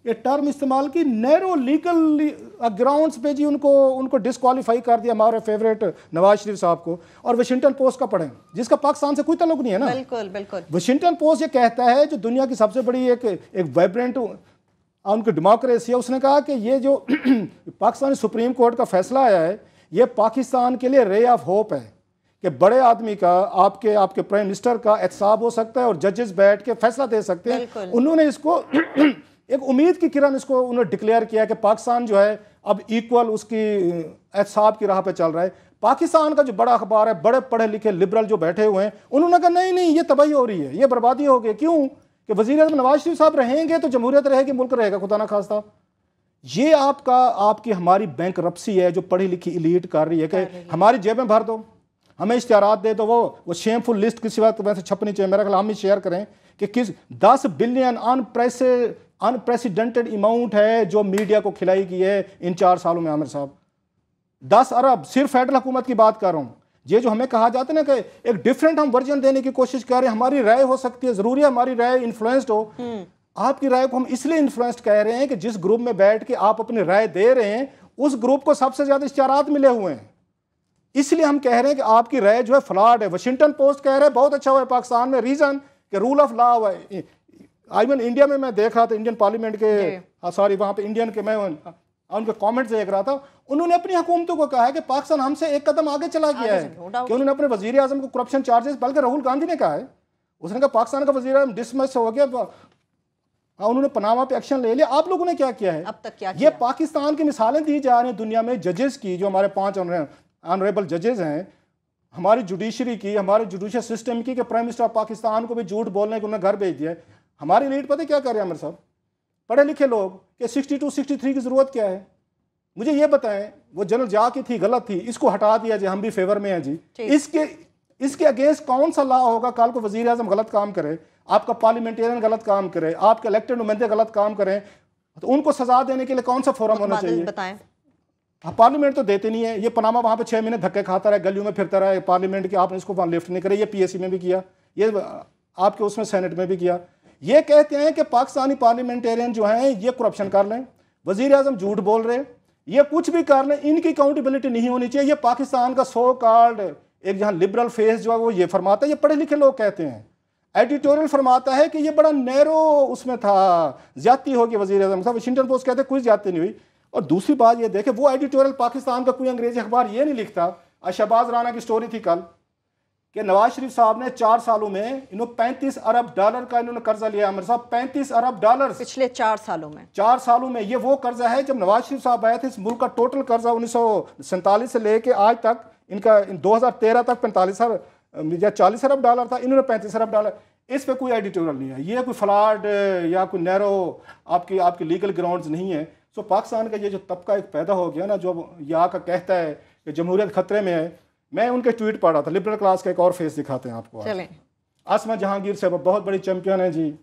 ये टर्म इस्तेमाल की नैरो लीगल ग्राउंड्स पे जी उनको डिस्क्वालीफाई कर दिया हमारे फेवरेट नवाज शरीफ साहब को। और वाशिंगटन पोस्ट का पढ़ें जिसका पाकिस्तान से कोई ताल्लुक नहीं है ना। बिल्कुल। वाशिंगटन पोस्ट ये कहता है जो दुनिया की सबसे बड़ी एक वाइब्रेंट उनकी डेमोक्रेसी है, उसने कहा कि ये जो पाकिस्तानी सुप्रीम कोर्ट का फैसला आया है ये पाकिस्तान के लिए रे ऑफ होप है कि बड़े आदमी का आपके प्राइम मिनिस्टर का एहतसाब हो सकता है और जजेस बैठ के फैसला दे सकते हैं। उन्होंने इसको एक उम्मीद की किरण इसको उन्होंने डिक्लेयर किया कि पाकिस्तान जो है अब इक्वल उसकी एहतसाब की राह पे चल रहा है। पाकिस्तान का जो बड़ा अखबार है, बड़े पढ़े लिखे लिबरल जो बैठे हुए हैं, उन्होंने कहा नहीं ये तबाही हो रही है, ये बर्बादी हो गई। क्यों कि वज़ीर आज़म नवाज शरीफ साहब रहेंगे तो जमहूरियत रहेगी, मुल्क रहेगा, खुदा ना खास्ता। ये आपकी हमारी बैंकरप्सी है जो पढ़ी लिखी इलीट कर रही है कि हमारी जेबें भर दो, हमें इश्तिहारात दे दो। वो शेमफुल लिस्ट किसी वक्त वैसे छपनी चाहिए, मेरा ख्याल हम ही शेयर करें कि किस 10 बिलियन अनप्रेसिडेंटेड अमाउंट है जो मीडिया को खिलाई गई है इन 4 सालों में। आमिर साहब 10 अरब सिर्फ फेडरल हुकूमत की बात कर रहा हूँ। ये जो हमें कहा जाता है ना कि एक डिफरेंट हम वर्जन देने की कोशिश कर रहे हैं, हमारी राय हो सकती है, जरूरी है हमारी राय इन्फ्लुएंस्ड हो। आपकी राय को हम इसलिए इन्फ्लुएंस्ड कह रहे हैं कि जिस ग्रुप में बैठ के आप अपनी राय दे रहे हैं उस ग्रुप को सबसे ज्यादा इश्तिहारात मिले हुए हैं, इसलिए हम कह रहे हैं कि आपकी राय जो है फ्लॉड है। वाशिंगटन पोस्ट कह रहे हैं बहुत अच्छा हुआ है पाकिस्तान में, रीजन कि रूल ऑफ लॉ हुआ है। इवन इंडिया में मैं देख रहा था, इंडियन पार्लियामेंट के सॉरी वहाँ पे इंडियन के मैं उनके कमेंट्स देख रहा था, उन्होंने अपनी हुकूमतों को कहा है कि पाकिस्तान हमसे एक कदम आगे चला गया है कि उन्होंने अपने वजीर आजम को करप्शन चार्जेस, बल्कि राहुल गांधी ने कहा है, उसने कहा पाकिस्तान का वजीर आजम डिसमिस हो गया, उन्होंने पनामा पे एक्शन ले लिया। आप लोगों ने क्या किया है अब तक? क्या ये पाकिस्तान की मिसालें दी जा रही हैं दुनिया में जजेस की, जो हमारे 5 ऑनरेबल जजेस हैं, हमारी जुडिशरी की, हमारे जुडिशियल सिस्टम की, कि प्राइम मिनिस्टर ऑफ पाकिस्तान को भी झूठ बोलने को उन्होंने घर भेज दिया है। हमारी लीड पता क्या कर रहे हैं आमिर साहब, पढ़े लिखे लोग, कि 62-63 की जरूरत क्या है, मुझे ये बताएं। वो जनरल जा की थी, गलत थी, इसको हटा दिया जी, हम भी फेवर में हैं जी। इसके अगेंस्ट कौन सा लॉ होगा? कल को वजीर आजम गलत काम करे, आपका पार्लियामेंटेरियन गलत काम करे, आपके इलेक्टेड नुमाइंदे गलत काम करें, तो उनको सजा देने के लिए कौन सा फोरम होना चाहिए? बताएं। पार्लियामेंट तो देते नहीं है। ये पनामा वहाँ पे 6 महीने धक्के खाता रहा, गलियों में फिरता रहा, पार्लियामेंट के आपने इसको वहाँ लिफ्ट नहीं करे। ये पीएससी में भी किया, ये आपके उसमें सेनेट में भी किया। ये कहते हैं कि पाकिस्तानी पार्लियामेंटेरियन जो हैं ये करप्शन कर लें, वजीर आजम झूठ बोल रहे, ये कुछ भी कर लें, इनकी अकाउंटेबिलिटी नहीं होनी चाहिए। ये पाकिस्तान का सो कॉल्ड एक जहाँ लिबरल फेस जो है वो ये फरमाता है, ये पढ़े लिखे लोग कहते हैं। एडिटोरियल फरमाता है कि ये बड़ा नैरो उसमें था, ज्यादती होगी वजीर आजम साहब। वाशिंगटन पोस्ट कहते हैं कोई ज्यादती नहीं हुई। और दूसरी बात ये देखे, वो एडिटोरियल पाकिस्तान का कोई अंग्रेजी अखबार ये नहीं लिखता। शहबाज राना की स्टोरी थी कल कि नवाज शरीफ साहब ने 4 सालों में इन्होंने $35 अरब का इन्होंने कर्जा लिया। आमिर साहब $35 अरब पिछले 4 सालों में। 4 सालों में ये वो कर्जा है, जब नवाज शरीफ साहब आए थे इस मुल्क का टोटल कर्जा 1947 से लेके आज तक इनका 2013 तक $45 या $40 अरब था, इन्होंने $35 अरब। इस पे कोई एडिटोरियल नहीं है, ये कोई फ्लॉड या कोई नैरो आपकी आपकी लीगल ग्राउंड्स नहीं है। सो पाकिस्तान का ये जो तबका एक पैदा हो गया ना, जो ये आकर कहता है कि जमहूरियत खतरे में है। मैं उनके ट्वीट पढ़ रहा था, लिबरल क्लास का एक और फेस दिखाते हैं आपको। चलें। आसमा जहांगीर साहब बहुत बड़ी चैंपियन है जी,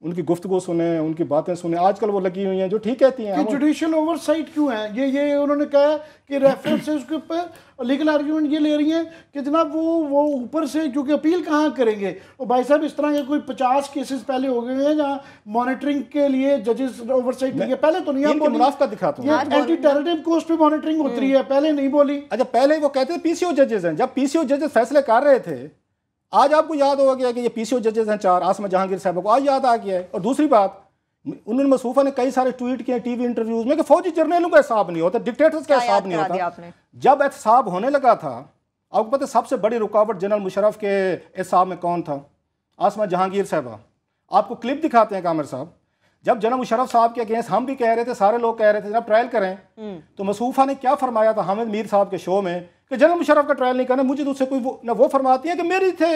उनकी गुफ्तगू सुने, उनकी बातें सुने। आजकल वो लगी हुई हैं जो ठीक कहती हैं कि जुडिशियल ओवरसाइट क्यों है। ये उन्होंने कहा कि रेफरेंसेस के ऊपर लीगल आर्गुमेंट ये ले रही हैं कि जनाब वो ऊपर से, क्योंकि अपील कहाँ करेंगे। और भाई साहब इस तरह के कोई 50 केसेस पहले हो गए हैं जहाँ मॉनिटरिंग के लिए जजेस ओवरसाइट नहीं है। पहले तो नहीं आप बोली, मुनाफा दिखाता हूँ, एंटी टेररिज्म कोर्स पे मॉनिटरिंग होती है, पहले नहीं बोली। अच्छा, पहले वो कहते थे पीसीओ जजेस हैं। जब पीसीओ जजेस फैसले कर रहे थे, आज आपको याद होगा गया कि ये पीसीओ जजेस हैं 4, आसमा जहांगीर साहब को आज याद आ गया है। और दूसरी बात, उन्होंने मसूफा ने कई सारे ट्वीट किए टीवी इंटरव्यूज में कि फौजी जर्नलों का हिसाब नहीं होता, डिक्टेटर्स का हिसाब नहीं होता। जब एहतसाब होने लगा था, आपको पता सबसे बड़ी रुकावट जनरल मुशर्रफ के एहतसाब में कौन था? आसमा जहांगीर साहबा। आपको क्लिप दिखाते हैं कामिर साहब, जब जनरल मुशर्रफ साहब के अगेंस्ट हम भी कह रहे थे, सारे लोग कह रहे थे जब ट्रायल करें, तो मसूफा ने क्या फरमाया था हामिद मीर साहब के शो में कि जनरल मुशर्रफ का ट्रायल नहीं करना। मुझे तो उससे कोई वो फरमाती है कि मेरी थे,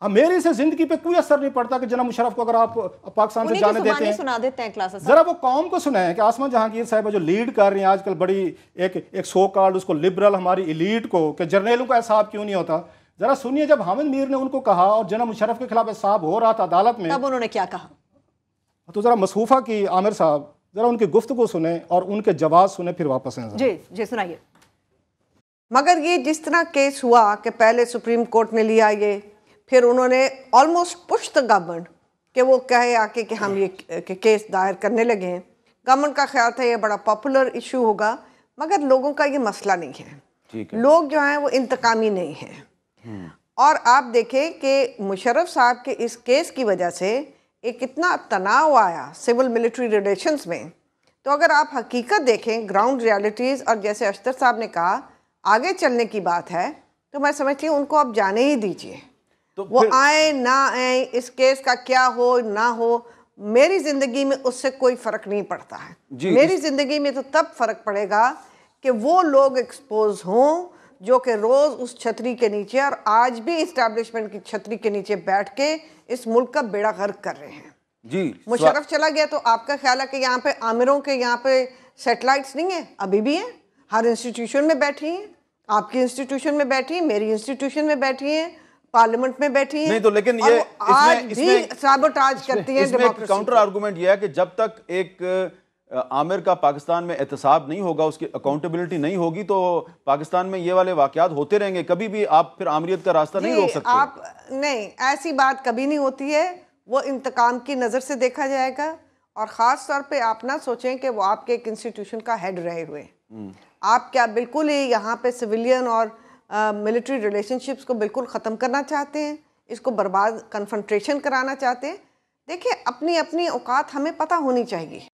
मेरी से जिंदगी पे कोई असर नहीं पड़ता कि जनरल मुशर्रफ को अगर आप पाकिस्तान से जाने देते हैं। सुना देते हैं क्लासेस, जरा वो कौम को सुनाएं कि आसमा जहांगीर साहब जो लीड कर रही हैं आजकल बड़ी एक सो कॉल्ड उसको लिबरल हमारी इलीट को, कि जर्नलों का हिसाब क्यों नहीं होता। जरा सुनिए, जब हामिद मीर ने उनको कहा और जनरल मुशर्रफ के खिलाफ हिसाब हो रहा था अदालत में, तब उन्होंने क्या कहा? तो जरा मसूफा की आमिर साहब जरा उनकी गुफ्तगू सुने और उनके जवाब सुने, फिर वापस आए। जी सुनाइए। मगर ये जिस तरह केस हुआ कि पहले सुप्रीम कोर्ट ने लिया ये, फिर उन्होंने ऑलमोस्ट पुश द गवर्नमेंट कि वो कहे आके कि हम ये केस दायर करने लगे हैं। गवर्नमेंट का ख्याल था ये बड़ा पॉपुलर इशू होगा, मगर लोगों का ये मसला नहीं है। लोग जो हैं वो इंतकामी नहीं हैं। और आप देखें कि मुशर्रफ साहब के इस केस की वजह से एक इतना तनाव आया सिविल मिलिट्री रिलेशंस में। तो अगर आप हकीकत देखें, ग्राउंड रियलिटीज़, और जैसे अख्तर साहब ने कहा आगे चलने की बात है, तो मैं समझती हूँ उनको आप जाने ही दीजिए। तो वो आए ना आए, इस केस का क्या हो ना हो, मेरी ज़िंदगी में उससे कोई फ़र्क नहीं पड़ता है। मेरी ज़िंदगी में तो तब फ़र्क पड़ेगा कि वो लोग एक्सपोज हों जो कि रोज़ उस छतरी के नीचे, और आज भी इस्टेब्लिशमेंट की छतरी के नीचे बैठ के इस मुल्क का बेड़ा गर्क कर रहे हैं। जी, मुशर्रफ चला गया तो आपका ख्याल है कि यहाँ पे आमिरों के यहाँ पे सेटेलाइट्स नहीं है? अभी भी हैं, हर इंस्टीट्यूशन में बैठी हैं। आपकी इंस्टीट्यूशन में बैठी हैं, मेरी इंस्टीट्यूशन में बैठी हैं, पार्लियामेंट में बैठी हैं। नहीं तो लेकिन ये इसमें साबोटाज करती हैं डेमोक्रेसी। काउंटर आर्गुमेंट ये है कि जब तक एक आमिर का पाकिस्तान में एहतसाब नहीं होगा, उसकी अकाउंटेबिलिटी नहीं होगी, तो पाकिस्तान में ये वाले वाकयात होते रहेंगे। कभी भी आप फिर आमिरियत का रास्ता नहीं रोक सकते। आप नहीं, ऐसी बात कभी नहीं होती है। वो इंतकाम की नज़र से देखा जाएगा, और ख़ास तौर पे आप ना सोचें कि वो आपके एक इंस्टीट्यूशन का हेड रहे हुए। आप क्या बिल्कुल ही यहाँ पे सिविलियन और मिलिट्री रिलेशनशिप्स को बिल्कुल ख़त्म करना चाहते हैं? इसको बर्बाद, कन्फ्रंट्रेशन कराना चाहते हैं? देखिए, अपनी अपनी औकात हमें पता होनी चाहिए।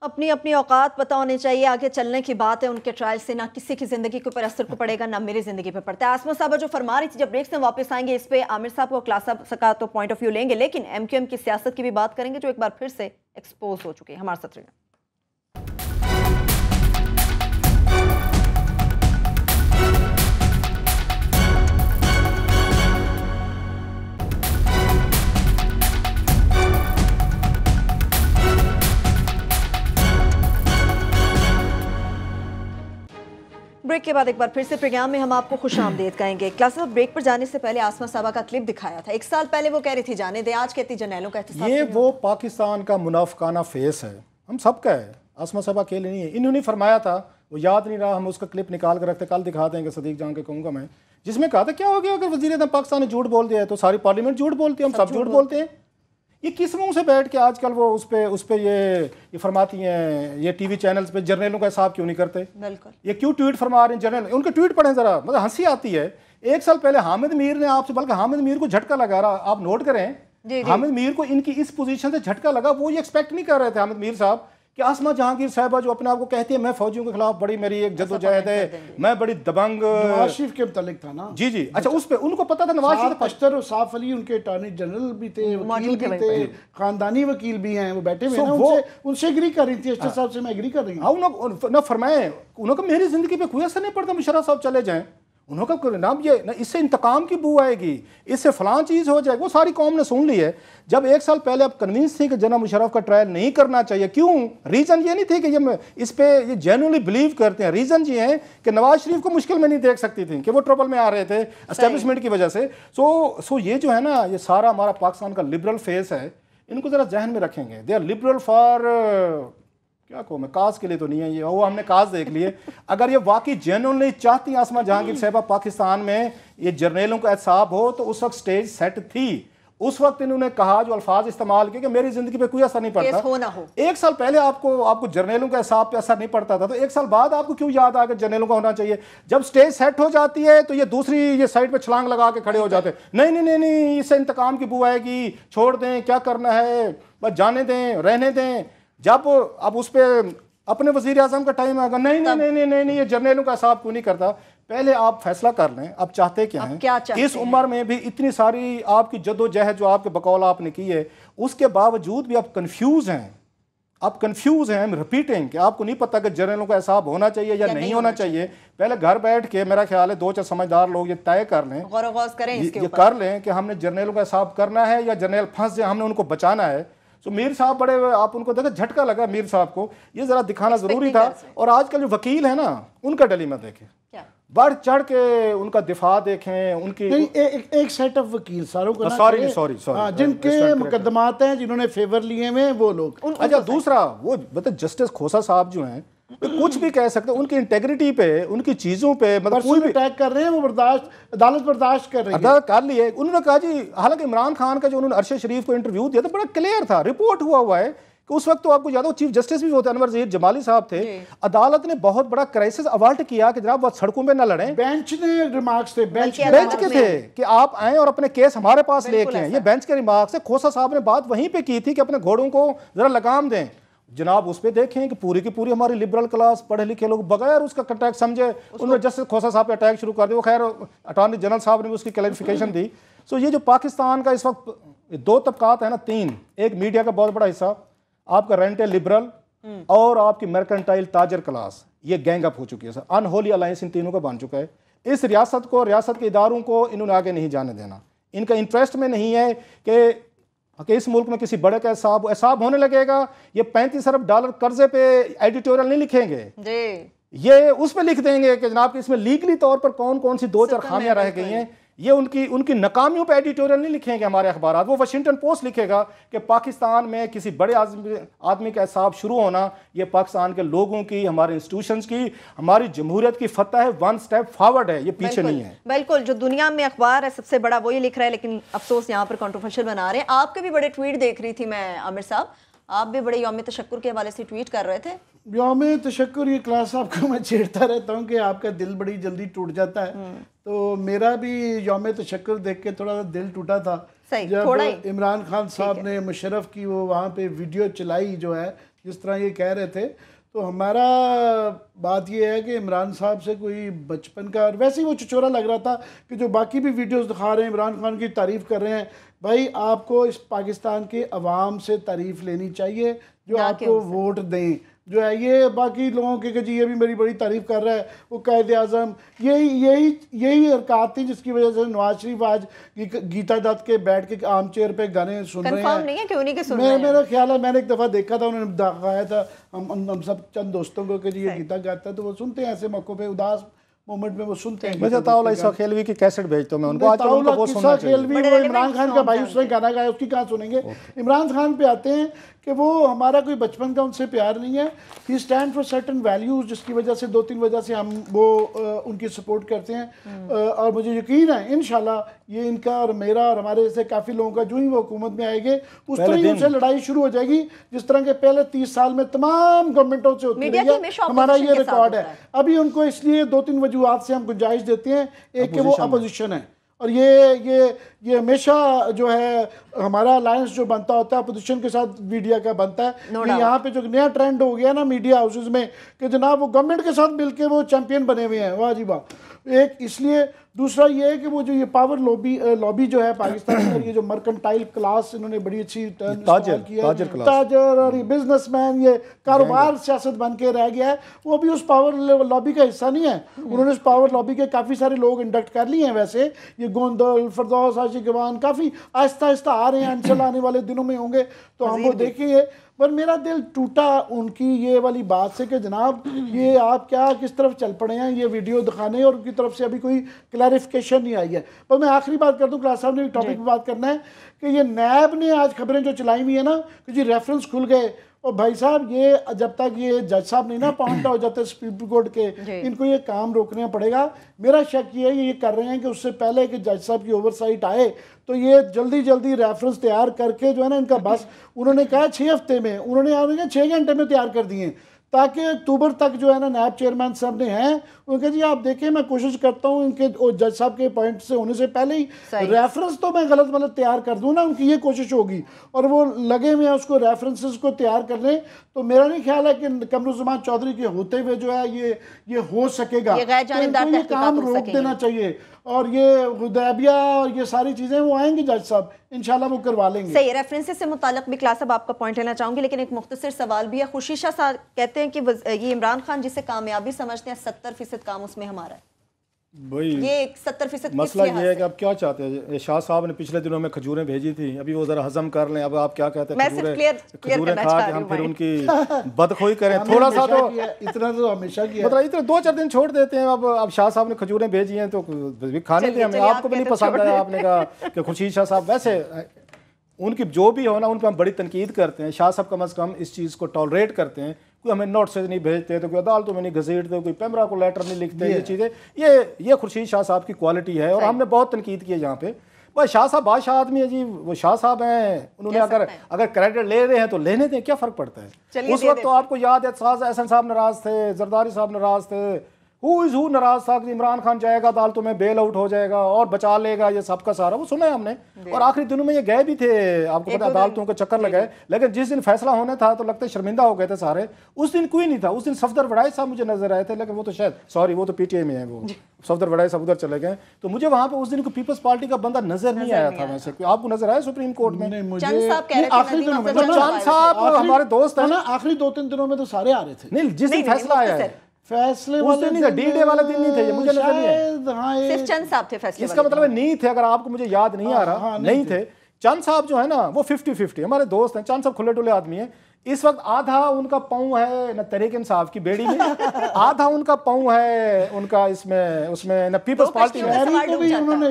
अपनी अपनी औकात पता होनी चाहिए। आगे चलने की बात है, उनके ट्रायल से ना किसी की ज़िंदगी के ऊपर असर को पड़ेगा, ना मेरी ज़िंदगी पे पड़ता है। आसमा साहब जो फरमा रही थी, जब ब्रेक से वापस आएंगे इस पे आमिर साहब को क्लास का तो पॉइंट ऑफ व्यू लेंगे, लेकिन MQM की सियासत की भी बात करेंगे जो एक बार फिर से एक्सपोज हो चुकी है। हमारे साथ रहिए। ब्रेक के बाद एक बार फिर से प्रोग्राम में हम आपको खुशामदीद कहेंगे। क्लास ब्रेक पर जाने से पहले आसमा साहबा का क्लिप दिखाया था। 1 साल पहले वो कह रही थी जाने दे, आज कहती जर्नलों का एहतसाब। ये वो पाकिस्तान का मुनाफिकाना फेस है, हम सबका है, आसमा साहबा अकेले नहीं है। इन्होंने फरमाया था, वो याद नहीं रहा, हम उसका क्लिप निकाल कर रखते, कल दिखा देंगे, सदीक जान के कहूँगा मैं, जिसमें कहा था क्या हो गया अगर वज़ीर-ए-आज़म पाकिस्तान ने झूठ बोल दिया है तो सारी पार्लियामेंट झूठ बोलती है, हम सब झूठ बोलते हैं। ये किस मुंह से बैठ के आजकल वो उस पे ये फरमाती हैं, ये टीवी चैनल्स पे जर्नलों का हिसाब क्यों नहीं करते? बिल्कुल, ये क्यों ट्वीट फरमा रहे हैं जर्नल? उनके ट्वीट पढ़ें जरा, मतलब हंसी आती है। 1 साल पहले हामिद मीर ने आपसे, बल्कि हामिद मीर को झटका लगा रहा, आप नोट करें, हामिद मीर को इनकी इस पोजीशन से झटका लगा। वो ये एक्सपेक्ट नहीं कर रहे थे हामिद मीर साहब कि आसमा जहांगीर साहबा जो अपने आप को कहती है मैं फौजियों के खिलाफ बड़ी मेरी एक जद्दोजहद है, मैं बड़ी दबंग, नवाज शरीफ के मुतालिक था ना। जी जी, अच्छा, उस पे उनको पता था नवाज शरीफ अख्तर और साफ अली उनके अटॉर्नी जनरल भी थे, वकील भी थे, खानदानी वकील भी हैं, वो बैठे हुए हैं, उनसे एग्री कर रही थी। अख्तर साहब से मैं एग्री कर रही हूँ। हाँ, ना फरमाए उन्होंने मेरी जिंदगी पे कोई असर नहीं पड़ता, मुशर्रफ साहब चले जाएं। उन्होंने कहा नाम ये ना, इससे इंतकाम की बू आएगी, इससे फलां चीज़ हो जाएगी। वो सारी कौम ने सुन ली है। जब 1 साल पहले आप कन्विंस थी कि जनाब मुशर्रफ का ट्रायल नहीं करना चाहिए, क्यों? रीज़न ये नहीं थी कि ये इस पे ये जेन्युइनली बिलीव करते हैं। रीज़न ये है कि नवाज शरीफ को मुश्किल में नहीं देख सकती थी कि वो ट्रबल में आ रहे थे एस्टेब्लिशमेंट की वजह से। सो ये जो है ना, ये सारा हमारा पाकिस्तान का लिबरल फेस है, इनको ज़रा जहन में रखेंगे। दे आर लिबरल फॉर क्या कहूँ मैं, काज के लिए तो नहीं है ये, वो हमने काज देख लिए। अगर ये वाकई जेन्युइनली चाहती आसमा जहांगीर साहबा पाकिस्तान में ये जर्नैलों का एहसाब हो, तो उस वक्त स्टेज सेट थी। उस वक्त इन्होंने कहा, जो अल्फाज इस्तेमाल किए कि मेरी जिंदगी पे कोई असर नहीं पड़ता। हो ना हो। 1 साल पहले आपको जर्नैलों के हिसाब पे असर नहीं पड़ता था, तो 1 साल बाद आपको क्यों याद आ गया जर्नैलों का होना चाहिए? जब स्टेज सेट हो जाती है तो ये दूसरी ये साइड पे छलांग लगा के खड़े हो जाते हैं, नहीं नहीं नहीं नहीं, इससे इंतकाम की बू आएगी, छोड़ दें, क्या करना है, बस जाने दें, रहने दें। जब अब उस पर अपने वजीर आजम का टाइम आएगा, नहीं नहीं नहीं नहीं नहीं नहीं, ये जर्नैलों का हिसाब क्यों नहीं करता? पहले आप फैसला कर लें, आप चाहते क्या हैं? इस उम्र में भी इतनी सारी आपकी जद्दोजहद जो आपके बकौल आपने की है, उसके बावजूद भी आप कंफ्यूज हैं। आप कंफ्यूज हैं, हम रिपीटिंग, कि आपको नहीं पता कि जर्नलों का हिसाब होना चाहिए या नहीं होना चाहिए। पहले घर बैठ के मेरा ख्याल है 2-4 समझदार लोग ये तय कर लें, ये कर लें कि हमने जर्नलों का हिसाब करना है या जर्नल फंस जाए, हमने उनको बचाना है। तो मीर साहब बड़े, आप उनको देखें, झटका लगा मीर साहब को, ये जरा दिखाना जरूरी था। और आजकल जो वकील है ना, उनका डिलेमा देखें, बढ़ चढ़ के उनका दिफा देखें, उनकी एक सेट ऑफ वकील सारों को, सॉरी जिनके मुकदमात हैं, जिन्होंने फेवर लिए हुए वो लोग। अच्छा, दूसरा वो मतलब जस्टिस खोसा साहब जो हैं, कुछ भी कह सकते हैं, उनकी इंटेग्रिटी पे, उनकी चीजों पे, मतलब कोई भी अटैक कर रहे हैं, वो अदालत बर्दाश्त कर रही है। अदालत कर लिए। उन्होंने कहा जी, हालांकि इमरान खान का जो उन्होंने अरशद शरीफ को इंटरव्यू दिया था बड़ा क्लियर था, रिपोर्ट हुआ है कि उस वक्त तो आपको याद हो चीफ जस्टिस भी होते अनवर ज़हीर जमाली साहब थे। अदालत ने बहुत बड़ा क्राइसिस अवाल्ट किया कि जनाब बहुत सड़कों पे न लड़ें। बेंच ने रिमार्क्स थे, बेंच के थे कि आप आए और अपने केस हमारे पास लेके आए। ये बेंच के रिमार्क्स है। खोसा साहब ने बात वहीं पे की थी कि अपने घोड़ों को जरा लगाम दें। जनाब उस पर देखें कि पूरी की पूरी हमारी लिबरल क्लास, पढ़े लिखे लोग बगैर उसका अटैक समझे उन्होंने जस्टिस खोसा साहब पे अटैक शुरू कर दिया। वो खैर अटॉर्नी जनरल साहब ने भी उसकी क्लैरिफिकेशन दी। सो ये जो पाकिस्तान का इस वक्त 2 तबकात है ना, 3, एक मीडिया का बहुत बड़ा हिस्सा, आपका रेंटल लिबरल और आपकी मर्केंटाइल ताजर क्लास, ये गैंग अप हो चुकी है सर। अनहोली अलायंस इन तीनों का बन चुका है। इस रियासत को, रियासत के इदारों को इन्होंने आगे नहीं जाने देना। इनका इंटरेस्ट में नहीं है कि इस मुल्क में किसी बड़े का एहसाब होने लगेगा। ये 35 अरब डॉलर कर्जे पे एडिटोरियल नहीं लिखेंगे, ये उस पे लिख देंगे कि जनाब इसमें लीगली तौर पर कौन कौन सी 2-4 खामियां रह गई हैं। ये उनकी नाकामियों पे एडिटोरियल नहीं लिखेंगे हमारे अखबार। वो वाशिंगटन पोस्ट लिखेगा कि पाकिस्तान में किसी बड़े आदमी का हिसाब शुरू होना, ये पाकिस्तान के लोगों की, हमारे इंस्टीट्यूशंस की, हमारी जमहूरियत की फतह है, 1 स्टेप फॉरवर्ड है, ये पीछे नहीं है। बिल्कुल, जो दुनिया में अखबार है सबसे बड़ा वही लिख रहा है, लेकिन अफसोस यहाँ पर कंट्रोवर्शियल बना रहे हैं। आपके भी बड़े ट्वीट देख रही थी मैं आमिर साहब, आप भी बड़े यौम तशक्कुर के हवाले से ट्वीट कर रहे थे। यौम तशक्कुर, ये क्लास आपको मैं छेड़ता रहता हूँ कि आपका दिल बड़ी जल्दी टूट जाता है, तो मेरा भी यौम तशक्कुर देख के थोड़ा सा दिल टूटा था जब इमरान खान साहब ने मुशर्रफ की वो वहाँ पे वीडियो चलाई, जो है जिस तरह ये कह रहे थे। तो हमारा बात ये है कि इमरान साहब से कोई बचपन का, और वैसे ही वो चिचोरा लग रहा था कि जो बाकी भी वीडियोस दिखा रहे हैं, इमरान खान की तारीफ़ कर रहे हैं। भाई, आपको इस पाकिस्तान के अवाम से तारीफ़ लेनी चाहिए जो आपको वोट दें। जो है ये बाकी लोगों के जी ये भी मेरी बड़ी तारीफ़ कर रहा है, वो कायदे आज़म, यही हरकत थी जिसकी वजह से नवाज शरीफ आज गीता दत्त के बैठ के आम चेयर पे गाने सुन रहे हैं। नहीं है कि उन्हीं के सुन रहे हैं। मेरा ख्याल है, मैंने एक दफ़ा देखा था, उन्होंने गाया था हम सब चंद दोस्तों को कि जी ये गीता गाता है, तो वो सुनते हैं ऐसे मौक़ों पर, उदास मोमेंट में वो सुनते हैं। मुझे ताउला इसा खेलवी की कैसेट भेजता हूं मैं उनको, आजकल उनको बहुत सुनना चाहिए। वो इमरान खान का भाई, उसने गाना गाया, उसकी कहाँ सुनेंगे। इमरान खान पे आते हैं कि वो हमारा कोई बचपन का उनसे प्यार नहीं है। ही स्टैंड फॉर सर्टन वैल्यूज़, जिसकी वजह से 2-3 वजह से हम वो उनकी सपोर्ट करते हैं। और मुझे यकीन है इंशाल्लाह ये इनका और मेरा और हमारे जैसे काफ़ी लोगों का जो ही वो हुकूमत में आएंगे उस तरह ही उनसे लड़ाई शुरू हो जाएगी जिस तरह के पहले 30 साल में तमाम गवर्नमेंटों से होती रही है। हमारा ये रिकॉर्ड है। अभी उनको इसलिए 2-3 वजूहात से हम गुंजाइश देते हैं। एक कि वो अपोजिशन है, और ये हमेशा जो है हमारा अलायंस जो बनता होता है अपोजिशन के साथ मीडिया का बनता है। यहाँ पे जो नया ट्रेंड हो गया ना मीडिया हाउसेज में कि जनाब वो गवर्नमेंट के साथ मिलके वो चैंपियन बने हुए हैं, वाह जी वाह। एक इसलिए, दूसरा ये है कि वो जो ये पावर लॉबी जो है पाकिस्तान में, ये जो मर्केंटाइल क्लास, इन्होंने बड़ी अच्छी टर्म इस्तेमाल किया है, ताजर और ये बिजनेसमैन, ये कारोबार सियासत बन के रह गया है, वो भी उस पावर लॉबी का हिस्सा नहीं है। उन्होंने उस पावर लॉबी के काफ़ी सारे लोग इंडक्ट कर लिए हैं। वैसे ये गोंदल, फरदौस, आशिक अवान काफ़ी आहिस्ता आहिस्ता आ रहे हैं, इंशाल्लाह आने वाले दिनों में होंगे तो हम वो देखेंगे। पर मेरा दिल टूटा उनकी ये वाली बात से कि जनाब ये आप क्या किस तरफ चल पड़े हैं ये वीडियो दिखाने, और उनकी तरफ से अभी कोई क्लैरिफिकेशन नहीं आई है। पर मैं आखिरी बात कर दूं, क्लास साहब ने एक टॉपिक पर बात करना है कि ये नैब ने आज खबरें जो चलाई हुई है ना कि जी रेफरेंस खुल गए, और भाई साहब ये जब तक ये जज साहब नहीं ना पहुंचता हो जाते सुप्रीम कोर्ट के, इनको ये काम रोकना पड़ेगा। मेरा शक ये है ये कर रहे हैं कि उससे पहले कि जज साहब की ओवरसाइट आए तो ये जल्दी जल्दी रेफरेंस तैयार करके जो है ना इनका बस, उन्होंने कहा 6 हफ्ते में, उन्होंने 6 घंटे में तैयार कर दिए ताकि अक्टूबर तक जो है ना नैब चेयरमैन साहब ने हैं उनके जी आप देखें मैं कोशिश करता हूँ इनके जज साहब के पॉइंट से होने से पहले ही रेफरेंस तो मैं गलत मतलब तैयार कर दूँ ना, उनकी ये कोशिश होगी और वो लगे हुए हैं उसको रेफरेंसेस को तैयार कर लें। तो मेरा नहीं ख्याल है कि कमरुज़्ज़मान चौधरी के होते हुए जो है ये हो सकेगा, तो ये काम रोक देना चाहिए। और ये हुदैबिया और ये सारी चीज़ें वो आएंगी जज साहब इंशाल्लाह वो करवा लेंगे। सही, रेफरेंसेस से मुताल्लिक भी क्लास साहब आपका पॉइंट लेना चाहूंगी, लेकिन एक मुख्तसर सवाल भी है। खुशीशा साहब कहते हैं कि ये इमरान खान जिसे कामयाबी समझते हैं 70% काम उसमें हमारा है। भाई ये 70% मसला ये है कि आप क्या चाहते हैं। शाह साहब ने पिछले दिनों में खजूरें भेजी थी, अभी वो जरा हजम कर लें। अब आप क्या कहते हैं खजूरें खा के हम फिर उनकी बदखोई करें थोड़ा सा, तो इतना तो हमेशा किया, मतलब इतने 2-4 दिन छोड़ देते हैं। अब शाह साहब ने खजूरें भेजी हैं तो खाने थे हमें, आपको भी नहीं पसंद आया, आपने कहा कि खुर्शीद शाह साहब, वैसे उनकी जो भी हो ना उन पर हम बड़ी तनकीद करते हैं। शाह साहब कम अज़ कम इस चीज़ को टॉलरेट करते हैं, कोई हमें नोट्स नहीं भेजते, तो कोई अदालतों में नहीं घसीटते, कोई पैमरा को लेटर नहीं लिखते, ये चीज़ें ये खुर्शीद शाह साहब की क्वालिटी है और हमने बहुत तनकीद की है यहाँ पे। भाई शाह साहब बादशाह आदमी है जी, वो शाह साहब हैं, उन्होंने अगर क्रेडिट ले रहे हैं तो लेने दें, क्या फ़र्क पड़ता है। उस वक्त तो आपको याद है एहसन साहब नाराज़ थे, जरदारी साहब नाराज़ थे, हु नाराज था कि इमरान खान जाएगा अदालतों में, बेल आउट हो जाएगा और बचा लेगा, ये सबका सारा वो सुना है हमने। और आखिरी दिनों में ये गए भी थे, आपको पता है अदालतों के चक्कर लगाए, लेकिन जिस दिन फैसला होना था तो लगता है शर्मिंदा हो गए थे सारे। उस दिन कोई नहीं था, उस दिन सफदर वड़ाई साहब मुझे नजर आए थे, लेकिन वो तो शायद वो तो पीटीआई में है, वो सफदर वड़ाई साहब उधर चले गए। तो मुझे वहां पे उस दिन को पीपल्स पार्टी का बंदा नजर नहीं आया था। वैसे आपको नजर आया सुप्रीम कोर्ट में? आखिरी दिनों में चांद साहब हमारे दोस्त है ना, आखिरी 2-3 दिनों में तो सारे आ रहे थे। नहीं, जिस दिन फैसला आया है, फैसले वाले दिन डी-डे वाला दिन नहीं थे, ये मुझे नजर नहीं है। हाँ, सिर्फ चंद साहब थे फैसले, इसका मतलब नहीं थे, अगर आपको मुझे याद नहीं आ रहा, नहीं थे। चंद साहब जो है ना वो 50-50 हमारे दोस्त हैं। चंद साहब खुले डुले आदमी हैं। इस वक्त आधा उनका पाँव है न तहरीक इंसाफ की बेड़ी में, आधा उनका पाँव है उनका इसमें उसमें न पीपल्स पार्टी में।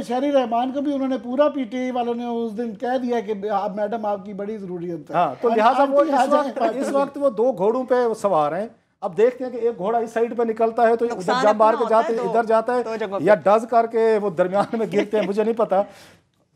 शहरी रहमान को भी उन्होंने पूरा पीटीआई वालों ने उस दिन कह दिया कि आप मैडम आपकी बड़ी जरूरियत है। हाँ, तो लिहाजा वो इस वक्त वो 2 घोड़ों पे सवार हैं। अब देखते हैं कि एक घोड़ा इस साइड पे निकलता है तो उधर जंप मार के जाते हैं, इधर जाता है या डज करके वो दरमियान में गिरते हैं, मुझे नहीं पता।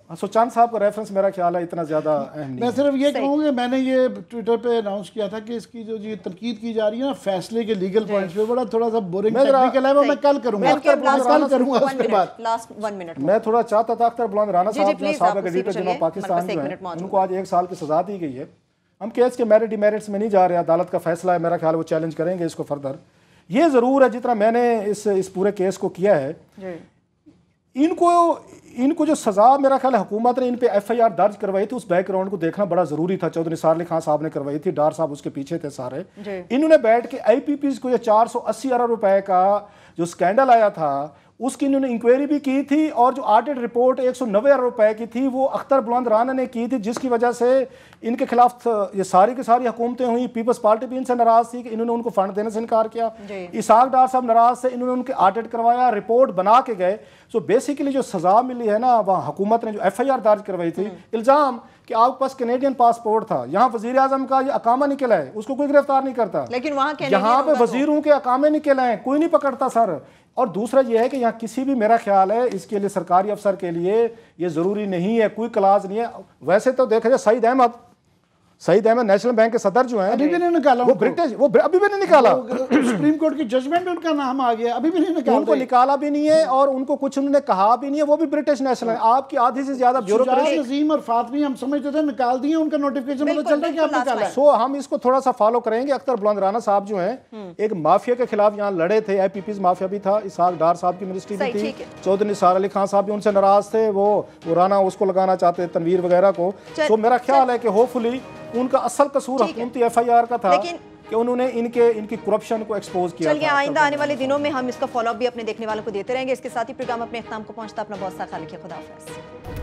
सो चांद साहब का रेफरेंस मेरा ख्याल है इतना ज्यादा अहम नहीं। मैं सिर्फ ये कहूँगा, मैंने ये ट्विटर पे अनाउंस किया था कि इसकी जो ये तनकीद की जा रही है ना फैसले के लीगल पॉइंट्स पे, बड़ा थोड़ा सा बोरिंग टेक्निकल है, वो मैं कल करूंगा उसके बाद। लास्ट 1 मिनट मैं थोड़ा चाहता था अख्तर बुलंद राना साहब साहब एडिटर जनरल पाकिस्तान जो है, उनको आज 1 साल की सजा दी गई है। हम केस के मेरिट डिमेरिट्स में नहीं जा रहे, अदालत का फैसला है, मेरा ख्याल वो चैलेंज करेंगे इसको फर्दर। ये ज़रूर है जितना मैंने इस पूरे केस को किया है, इनको जो सज़ा मेरा ख्याल है हुकूमत ने इन पे FIR दर्ज करवाई थी, उस बैकग्राउंड को देखना बड़ा ज़रूरी था। चौधरी निसार अली खान साहब ने करवाई थी, डार साहब उसके पीछे थे सारे। इन्होंने बैठ के IPPs को ये 480 अरब रुपए का जो स्कैंडल आया था उसकी इन्होंने इंक्वायरी भी की थी, और जो ऑडिट रिपोर्ट 190 अरब रुपए की थी वो अख्तर बुलंद राना ने की थी, जिसकी वजह से इनके खिलाफ ये सारी की सारी हुकूमतें हुई। पीपल्स पार्टी भी इनसे नाराज थी कि इन्होंने उनको फंड देने से इनकार किया। इसाक डार साहब नाराज से, इन्होंने उनके ऑडिट करवाया, रिपोर्ट बना के गए। सो बेसिकली जो सजा मिली है ना, वहाँ हुकूमत ने जो FIR दर्ज करवाई थी, इल्जाम कि आपके पास कैनेडियन पासपोर्ट था, यहाँ वजीर आजम का ये अकामा निकला है, उसको कोई गिरफ्तार नहीं करता, लेकिन वहाँ यहाँ पे वजीरों के अकामे निकले हैं, कोई नहीं पकड़ता सर। और दूसरा ये है कि यहाँ किसी भी, मेरा ख्याल है इसके लिए सरकारी अफसर के लिए ये ज़रूरी नहीं है, कोई क्लास नहीं है। वैसे तो देखा जाए सईद अहमद नेशनल बैंक के सदर जो हैं, अभी भी नहीं निकाला वो उनको। ब्रिटिश, वो अभी भी नहीं निकाला। सुप्रीम कोर्ट की जजमेंट में उनका नाम आ गया, अभी भी नहीं निकाला। उनको निकाला भी नहीं है और उनको कुछ उन्होंने कहा भी नहीं है, वो भी ब्रिटिश नेशनल है। आपकी आधी से ज्यादा ब्यूरोक्रेसी। नजीम और फातमी हम समझते थे निकाल दिए, उनका नोटिफिकेशन पता चल रहा है कि आप निकाला है। सो हम इसको थोड़ा सा फॉलो करेंगे। अख्तर बुलंद राना साहब जो हैं एक माफिया के खिलाफ यहाँ लड़े थे, IPP's माफिया भी था, इसहाक डार साहब की मिनिस्ट्री भी थी, चौधरी निसार अली खान साहब भी उनसे नाराज थे, वो राना उसको लगाना चाहते तनवीर वगैरह को। तो मेरा ख्याल है कि होपफुली उनका असल कसूर हुकूमती FIR का था कि उन्होंने इनकी करप्शन को एक्सपोज किया। चलिए आइंदा आने वाले दिनों में हम इसका फॉलोअप भी अपने देखने वालों को देते रहेंगे। इसके साथ ही प्रोग्राम अपने इख्तिताम को पहुंचता। अपना बहुत सा ख्याल रखिए। खुदा हाफिज़।